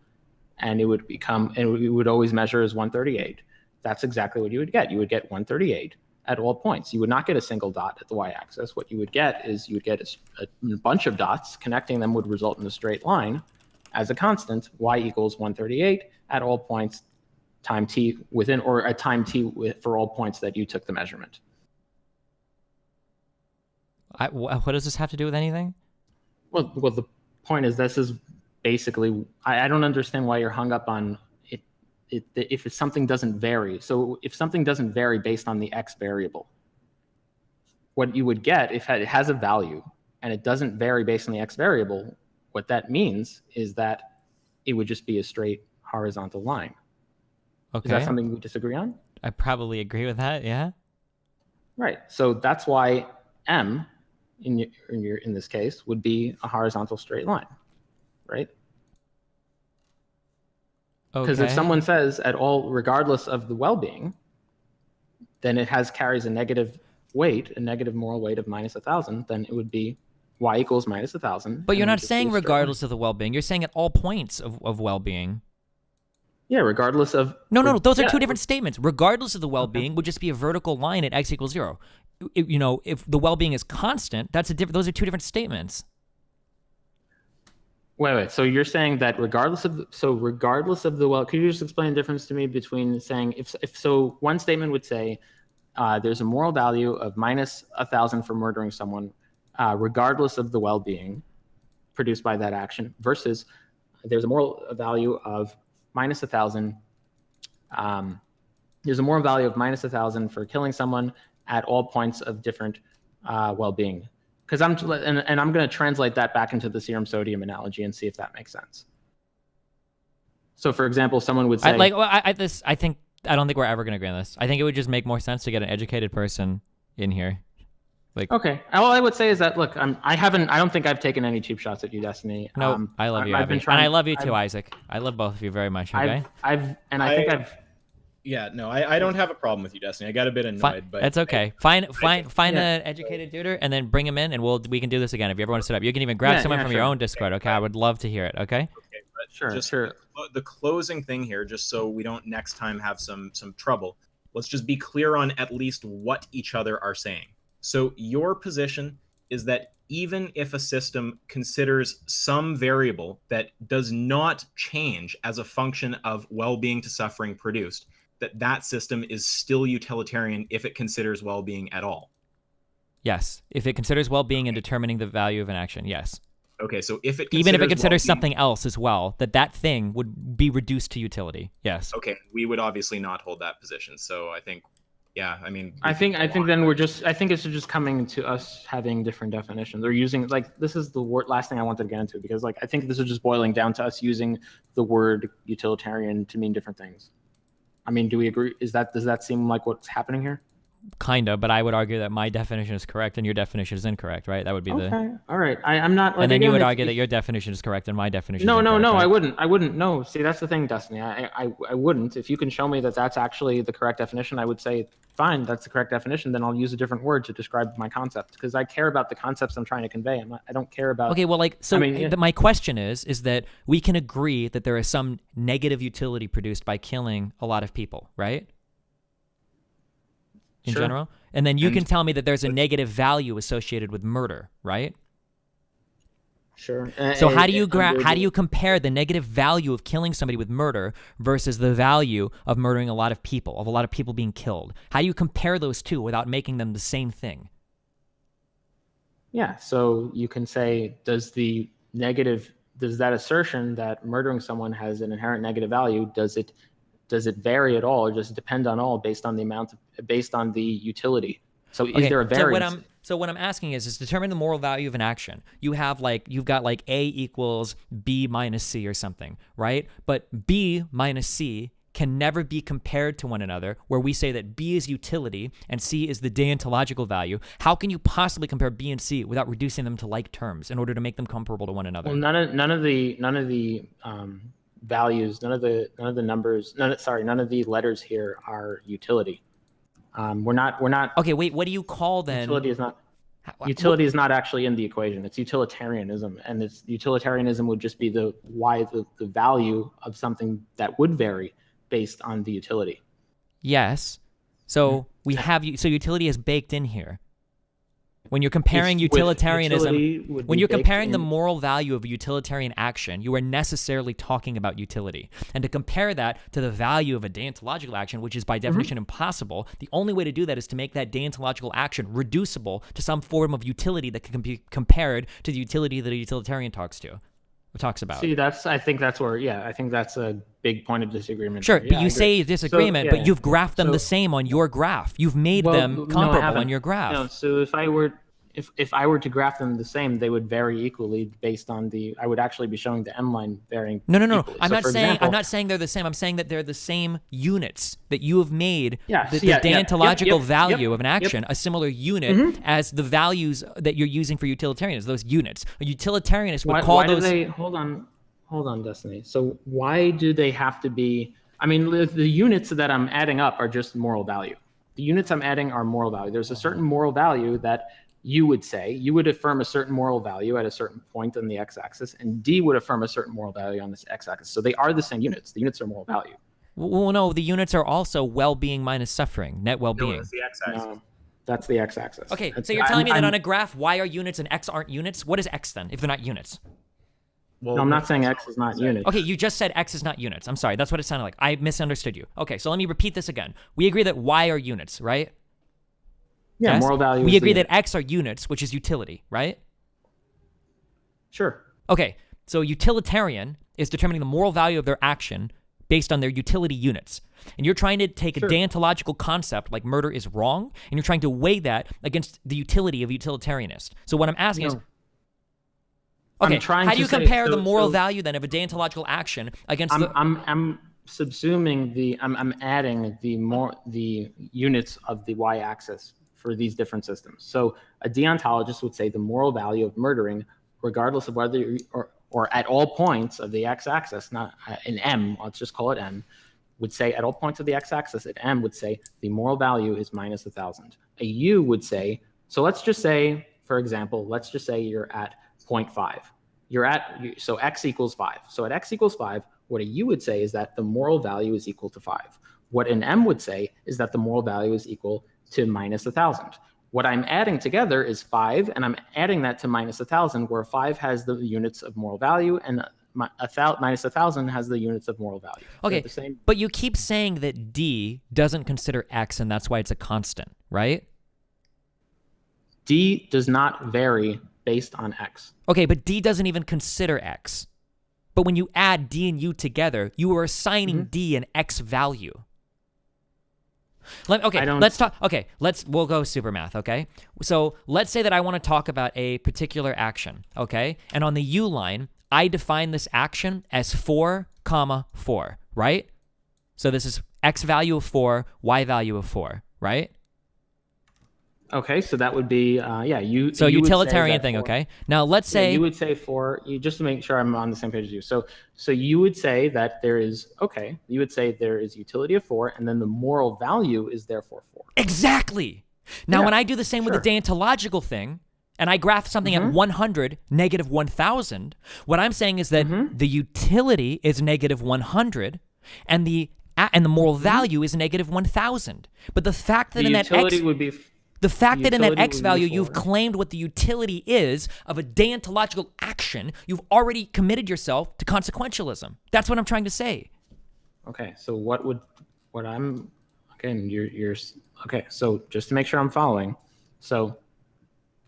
and it would always measure as 138, that's exactly what you would get. You would get 138 at all points. You would not get a single dot at the y-axis. What you would get is you would get a bunch of dots. Connecting them would result in a straight line as a constant. Y equals 138 at all points time t within, or a time t for all points that you took the measurement. What does this have to do with anything? Well, the point is, this is basically, I don't understand why you're hung up on it if something doesn't vary. So if something doesn't vary based on the x variable, what you would get if it has a value and it doesn't vary based on the x variable, what that means is that it would just be a straight horizontal line. Okay. Is that something we disagree on? I probably agree with that, yeah. Right. So that's why m in this case would be a horizontal straight line, right? Because if someone says at all, regardless of the well-being, then it carries a negative weight, a negative moral weight of minus 1,000, then it would be y equals minus 1,000. But you're not saying regardless of the well-being. You're saying at all points of well-being. Yeah, regardless of... No. Those are two different statements. Regardless of the well-being would just be a vertical line at x equals 0. If the well-being is constant, those are two different statements. Wait. So you're saying that regardless of the well, could you just explain the difference to me between saying if one statement would say there's a moral value of minus 1,000 for murdering someone, regardless of the well-being produced by that action, versus there's a moral value of minus 1,000. There's a moral value of minus 1,000 for killing someone at all points of different well-being. Because I'm going to translate that back into the serum sodium analogy and see if that makes sense. So, for example, someone would say, I don't think we're ever going to agree on this. I think it would just make more sense to get an educated person in here. Okay. All I would say is that, look, I don't think I've taken any cheap shots at you, Destiny. No, I love you, Abby. And I love you too, Isaac. I love both of you very much. Okay. Yeah, no, I don't have a problem with you, Destiny. I got a bit annoyed, but that's okay. Find an educated tutor and then bring him in, and we can do this again. If you ever want to sit up, you can even grab someone from your own Discord. Okay, I would love to hear it. Okay. Okay, but sure. The closing thing here, just so we don't next time have some trouble. Let's just be clear on at least what each other are saying. So your position is that even if a system considers some variable that does not change as a function of well-being to suffering produced, that system is still utilitarian if it considers well-being at all. Yes, if it considers well-being in determining the value of an action, yes. Okay, so if it even if it considers something else as well, that thing would be reduced to utility. Yes. Okay, we would obviously not hold that position. So I think, yeah, I mean, I think then I think it's just coming to us having different definitions or using, like, this is the last thing I wanted to get into, because, like, I think this is just boiling down to us using the word utilitarian to mean different things. I mean, do we agree? Does that seem like what's happening here? kind of, but I would argue that my definition is correct and your definition is incorrect, right? That would be Okay, all right. I'm not. Like, and then you again, would if- argue if- that your definition is correct and my definition No, is no, incorrect, no. right? I wouldn't. No. See, that's the thing, Destiny. I wouldn't. If you can show me that that's actually the correct definition, I would say, fine, that's the correct definition. Then I'll use a different word to describe my concept because I care about the concepts I'm trying to convey. I don't care about. Okay, well, like, so I mean, yeah. my question is that we can agree that there is some negative utility produced by killing a lot of people, right? In Sure. general? And then you And- can tell me that there's a negative value associated with murder, right? Sure. So how do you compare the negative value of killing somebody with murder versus the value of murdering a lot of people, of a lot of people being killed? How do you compare those two without making them the same thing? Yeah. So you can say, does that assertion that murdering someone has an inherent negative value, does it vary at all, or does it depend on all based on the utility? So is there a variance? So what I'm asking is determine the moral value of an action. You've got like A equals B minus C or something, right? But B minus C can never be compared to one another, where we say that B is utility and C is the deontological value. How can you possibly compare B and C without reducing them to like terms in order to make them comparable to one another? Well, none of the values, none of the numbers, none of the letters here are utility. We're not. Okay, wait. What do you call then? Utility is not actually in the equation. It's utilitarianism, and utilitarianism would just be the value of something that would vary based on the utility. Yes. So so utility is baked in here. When you're comparing utilitarianism, when you're comparing the moral value of a utilitarian action, you are necessarily talking about utility. And to compare that to the value of a deontological action, which is by definition impossible, the only way to do that is to make that deontological action reducible to some form of utility that can be compared to the utility that a utilitarian talks about. See, I think that's a big point of disagreement. Sure, Yeah, but you say disagreement, but you've graphed them the same on your graph. You've made them comparable on your graph. No, so if I were to graph them the same, they would vary equally based on I would actually be showing the M line varying. No. equally. I'm So not saying they're the same. I'm saying that they're the same units that you have made. Yeah, the yeah, deontological yep, value of an action a similar unit as the values that you're using for utilitarianism. Those units. A utilitarianist would call those. Hold on, Destiny. So why do they have to be? I mean, the units that I'm adding up are just moral value. The units I'm adding are moral value. There's a certain moral value that you would affirm a certain moral value at a certain point on the x-axis, and D would affirm a certain moral value on this x-axis. So they are the same units. The units are moral value. Well, no, the units are also well-being minus suffering, net well-being. No, it's the x-axis. No, that's the x-axis. Okay, so you're telling me that on a graph, Y are units and X aren't units? What is X then, if they're not units? Well, no, I'm not saying X is not units. Okay, you just said X is not units. I'm sorry, that's what it sounded like. I misunderstood you. Okay, so let me repeat this again. We agree that Y are units, right? Yeah, Yes? moral value. We agree that X are units, which is utility, right? Sure. Okay, so utilitarian is determining the moral value of their action based on their utility units. And you're trying to take a deontological concept like murder is wrong, and you're trying to weigh that against the utility of a utilitarianist. So what I'm asking is, okay, how do you compare the moral value then of a deontological action against I'm subsuming I'm adding the units of the y-axis for these different systems. So a deontologist would say the moral value of murdering, regardless of whether or at all points of the x-axis, not in M, let's just call it M, would say at all points of the x-axis at M would say the moral value is minus 1,000. A U would say, so let's just say, for example, let's just say you're at 0.5. So x equals 5. So at x equals 5, what a U would say is that the moral value is equal to 5. What an M would say is that the moral value is equal to minus 1,000. What I'm adding together is 5, and I'm adding that to minus 1,000, where 5 has the units of moral value, and minus 1,000 has the units of moral value. Okay, but you keep saying that D doesn't consider X, and that's why it's a constant, right? D does not vary based on X. Okay, but D doesn't even consider X. But when you add D and U together, you are assigning D an X value. We'll go super math, okay? So let's say that I want to talk about a particular action, okay? And on the U line, I define this action as 4, 4, right? So this is X value of 4, Y value of 4, right? Okay, so that would be you. So you would say utilitarian that thing, for, okay? Now let's yeah, you say would say for you, just to make sure I'm on the same page as you. So you would say that there is okay. You would say there is utility of 4, and then the moral value is therefore 4. exactly. Now, when Yeah, I do the same with the sure. deontological thing, and I graph something at Mm-hmm. 100, negative 1,000, what I'm saying is that Mm-hmm. the utility is negative 100, and the moral Mm-hmm. value is negative 1,000. But the fact that The in that utility would be the the fact that in that utility x would be value you've 4. claimed what the utility is of a deontological action, you've already committed yourself to consequentialism. That's what I'm trying to say. Okay, so what I'm again you're okay. So just to make sure I'm following, so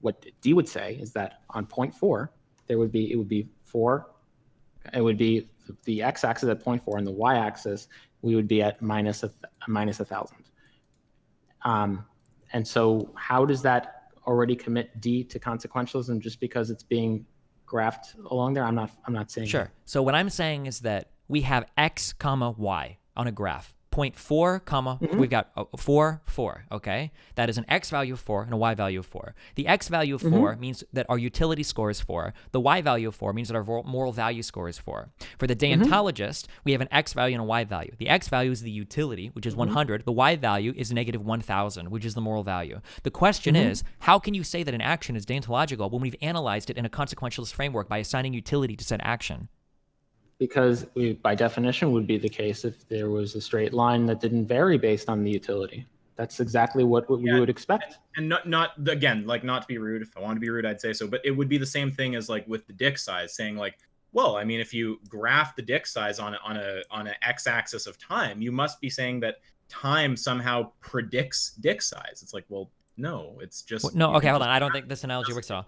what D would say is that on point 4 it would be 4. It would be the x-axis at point 4, and the y-axis we would be at minus 1,000. And so how does that already commit D to consequentialism just because it's being graphed along there? I'm not saying Sure. So what I'm saying is that we have x comma y on a graph. Point 4 comma, Mm-hmm. we've got 4, 4, okay? That is an x value of 4 and a y value of 4. The x value of 4 means that our utility score is 4. The y value of 4 means that our moral value score is 4. For the deontologist, we have an x value and a y value. The x value is the utility, which is 100. The y value is negative 1,000, which is the moral value. The question is, how can you say that an action is deontological when we've analyzed it in a consequentialist framework by assigning utility to said action? Because by definition would be the case if there was a straight line that didn't vary based on the utility. That's exactly what we would expect. And not again, like, not to be rude. If I want to be rude, I'd say so. But it would be the same thing as like with the dick size, saying like, well, I mean, if you graph the dick size on an x-axis of time, you must be saying that time somehow predicts dick size. It's like, well, no, it's just No, you okay, can hold just on. I don't think this analogy works at all.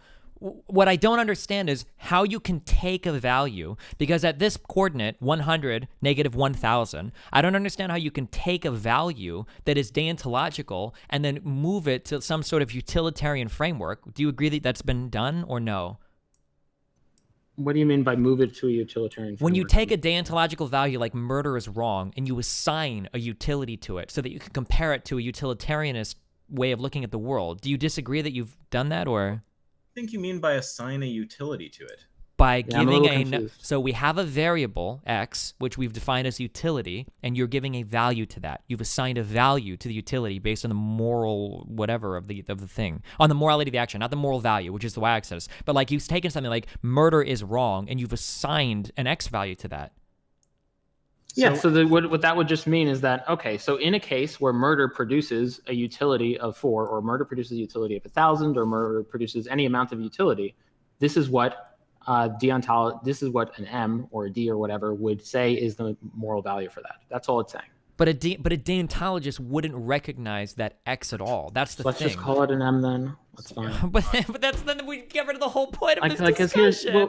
What I don't understand is how you can take a value, because at this coordinate, 100, negative 1,000, I don't understand how you can take a value that is deontological and then move it to some sort of utilitarian framework. Do you agree that that's been done or no? What do you mean by move it to a utilitarian framework? When you take a deontological value like murder is wrong and you assign a utility to it so that you can compare it to a utilitarianist way of looking at the world, do you disagree that you've done that, or? think you mean by assign a utility to it? By I'm a giving little confused. so we have a variable x, which we've defined as utility, and you're giving a value to that. You've assigned a value to the utility based on the moral whatever of the thing, on the morality of the action, not the moral value, which is the y-axis. But like you've taken something like murder is wrong, and you've assigned an x value to that. Yeah, so what that would just mean is that, okay, so in a case where murder produces a utility of 4, or murder produces a utility of 1,000, or murder produces any amount of utility, this is what this is what an M or a D or whatever would say is the moral value for that. That's all it's saying. But a deontologist wouldn't recognize that x at all. That's the Let's thing. just call it an M then. That's fine. but that's then we get rid of the whole point of this Because discussion.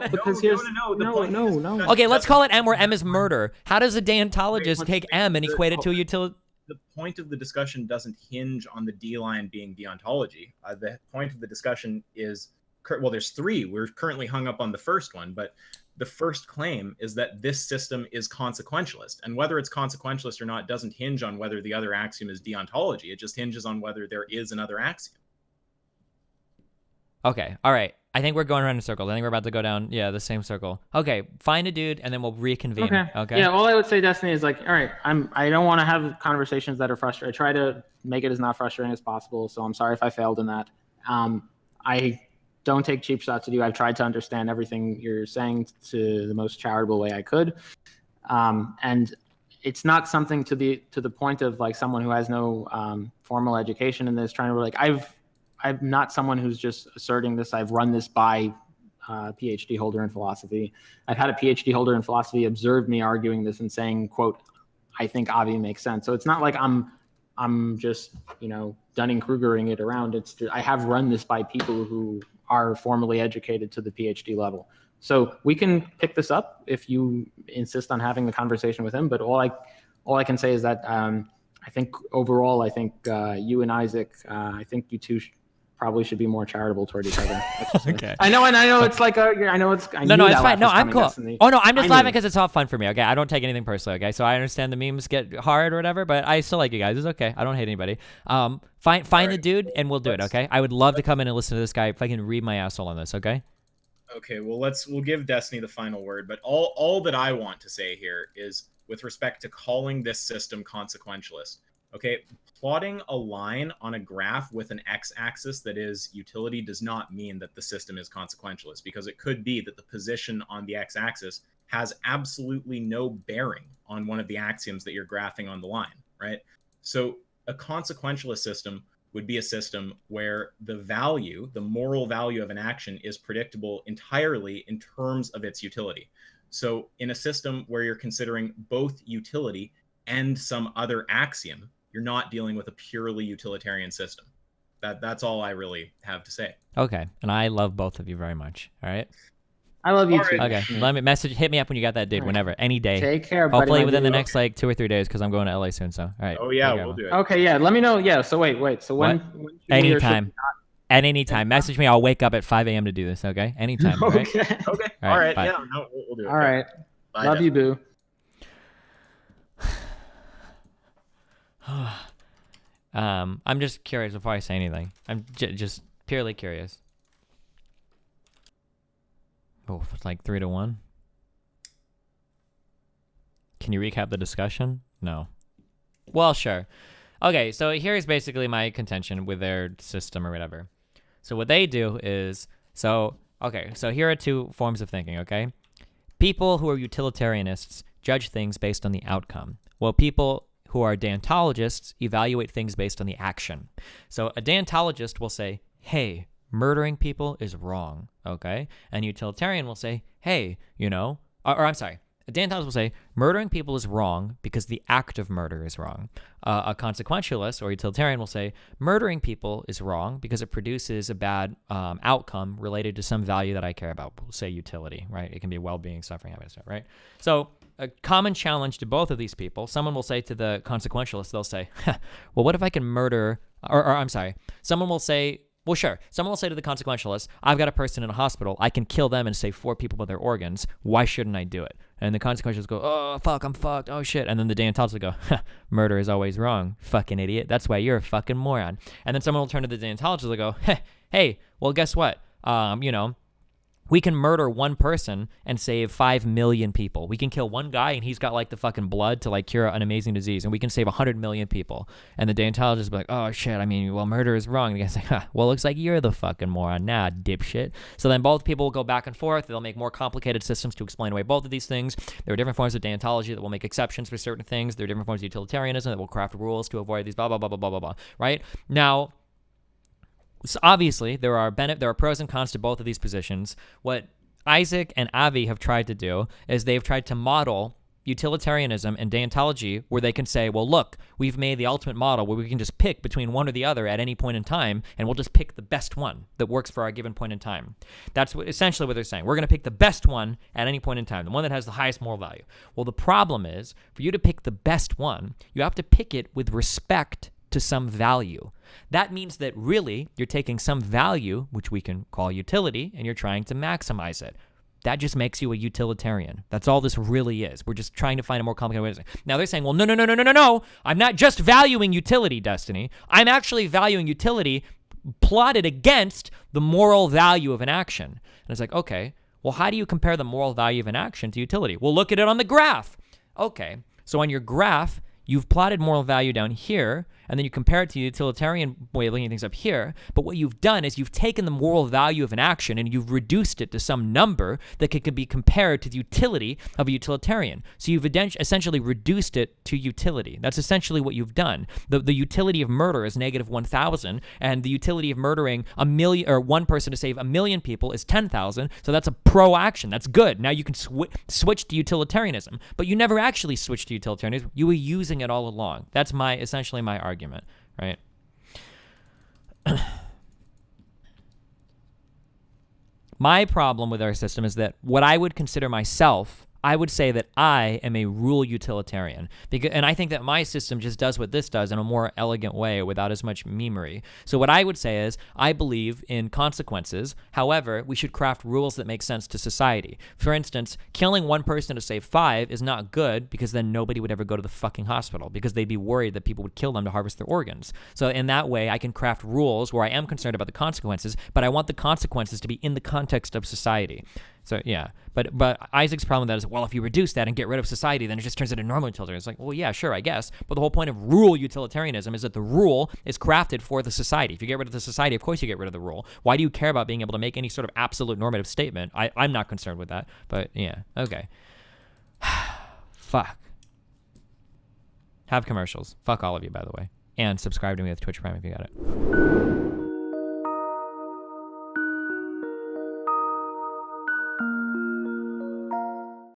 no. Okay, let's call it M, where M is murder. How does a deontologist take M and equate it to a utility? The point of the discussion doesn't hinge on the D line being deontology. The point of the discussion is, well, there's 3. We're currently hung up on the first one, but the first claim is that this system is consequentialist. And whether it's consequentialist or not doesn't hinge on whether the other axiom is deontology. It just hinges on whether there is another axiom. Okay, all right. I think we're going around in circles. I think we're about to go down, the same circle. Okay, find a dude, and then we'll reconvene. Okay. Yeah, all I would say, Destiny, is like, all right, I don't want to have conversations that are frustrating. I try to make it as not frustrating as possible, so I'm sorry if I failed in that. I don't take cheap shots at you. I've tried to understand everything you're saying to the most charitable way I could. And it's not something to the point of like someone who has no formal education in this trying to like, I'm not someone who's just asserting this. I've run this by a PhD holder in philosophy. I've had a PhD holder in philosophy observe me arguing this and saying, quote, I think Avi makes sense. So it's not like I'm just, Dunning-Krugering it around. It's just, I have run this by people who are formally educated to the PhD level. So we can pick this up if you insist on having the conversation with him. But all I can say is that I think overall, you and Isaac, I think you two probably should be more charitable toward each other. Okay. I know, and I know it's like I know it's. No, it's fine. No, I'm cool. Destiny. Oh no, I'm just laughing because it's all fun for me. Okay, I don't take anything personally. Okay, so I understand the memes get hard or whatever, but I still like you guys. It's okay. I don't hate anybody. Find the dude and we'll do it. Okay. I would love to come in and listen to this guy if I can read my asshole on this. Okay. Okay. Well, we'll give Destiny the final word, but all that I want to say here is with respect to calling this system consequentialist. Okay, plotting a line on a graph with an x-axis that is utility does not mean that the system is consequentialist, because it could be that the position on the x-axis has absolutely no bearing on one of the axioms that you're graphing on the line, right? So a consequentialist system would be a system where the moral value of an action is predictable entirely in terms of its utility. So in a system where you're considering both utility and some other axiom, you're not dealing with a purely utilitarian system. That's all I really have to say. Okay, and I love both of you very much. All right. I love you too. Okay, hit me up when you got that dude. Whenever, any day. Take care, buddy. Hopefully within the next like 2 or 3 days, because I'm going to LA soon. So all right. Oh yeah, we'll do it. Okay, yeah. Let me know. Yeah. So wait. So when anytime. At any time. Message me. I'll wake up at 5 a.m. to do this. Okay. Anytime. All right? Okay. All right. Yeah. No, we'll do it. All right. Bye, love you, boo. I'm just curious before I say anything. I'm just purely curious. Oh, it's like 3-1. Can you recap the discussion? No. Well, sure. Okay, so here's basically my contention with their system or whatever. So what they do is, so here are 2 forms of thinking, okay? People who are utilitarianists judge things based on the outcome, while people who are deontologists evaluate things based on the action. So a deontologist will say, hey, murdering people is wrong, okay? And a utilitarian will say, hey, a deontologist will say, murdering people is wrong because the act of murder is wrong. A consequentialist or utilitarian will say, murdering people is wrong because it produces a bad outcome related to some value that I care about, say utility, right? It can be well-being, suffering, happiness, right? So a common challenge to both of these people, someone will say to the consequentialist, they'll say, well, what if I can murder, someone will say, well, sure. Someone will say to the consequentialist, I've got a person in a hospital. I can kill them and save 4 people with their organs. Why shouldn't I do it? And the consequentialists go, oh, fuck, I'm fucked. Oh, shit. And then the deontologists will go, murder is always wrong. Fucking idiot. That's why you're a fucking moron. And then someone will turn to the deontologist and go, hey, well, guess what? We can murder one person and save 5 million people. We can kill one guy and he's got like the fucking blood to like cure an amazing disease, and we can save 100 million people. And the deontologist will be like, oh shit, well, murder is wrong. And the guy's like, well, looks like you're the fucking moron. Nah, dipshit. So then both people will go back and forth. They'll make more complicated systems to explain away both of these things. There are different forms of deontology that will make exceptions for certain things. There are different forms of utilitarianism that will craft rules to avoid these blah, blah, blah, blah, blah, blah, blah, right? Now, so obviously, there are pros and cons to both of these positions. What Isaac and Avi have tried to do is they've tried to model utilitarianism and deontology where they can say, well, look, we've made the ultimate model where we can just pick between one or the other at any point in time, and we'll just pick the best one that works for our given point in time. That's essentially what they're saying. We're going to pick the best one at any point in time, the one that has the highest moral value. Well, the problem is, for you to pick the best one, you have to pick it with respect to some value. That means that really you're taking some value, which we can call utility, and you're trying to maximize it. That just makes you a utilitarian. That's all this really is. We're just trying to find a more complicated way to say. Now they're saying, well, no. I'm not just valuing utility, Destiny. I'm actually valuing utility plotted against the moral value of an action. And it's like, okay, well, how do you compare the moral value of an action to utility? Well, look at it on the graph. Okay, so on your graph, you've plotted moral value down here, and then you compare it to the utilitarian way of looking at things up here. But what you've done is you've taken the moral value of an action and you've reduced it to some number that could be compared to the utility of a utilitarian. So you've essentially reduced it to utility. That's essentially what you've done. The utility of murder is negative 1,000, and the utility of murdering one person to save 1 million people is 10,000. So that's a pro action. That's good. Now you can switch to utilitarianism. But you never actually switched to utilitarianism. You were using it all along. That's essentially my argument, right? My problem with our system is that what I would consider myself I would say that I am a rule utilitarian, and I think that my system just does what this does in a more elegant way without as much memery. So what I would say is I believe in consequences. However, we should craft rules that make sense to society. For instance, killing one person to save 5 is not good, because then nobody would ever go to the fucking hospital, because they'd be worried that people would kill them to harvest their organs. So in that way, I can craft rules where I am concerned about the consequences, but I want the consequences to be in the context of society. So yeah, but Isaac's problem with that is, well, if you reduce that and get rid of society, then it just turns into normal utilitarianism. It's like, well, yeah, sure, I guess. But the whole point of rule utilitarianism is that the rule is crafted for the society. If you get rid of the society, of course you get rid of the rule. Why do you care about being able to make any sort of absolute normative statement? I'm not concerned with that. But yeah, okay. Fuck. Have commercials. Fuck all of you, by the way. And subscribe to me with Twitch Prime if you got it.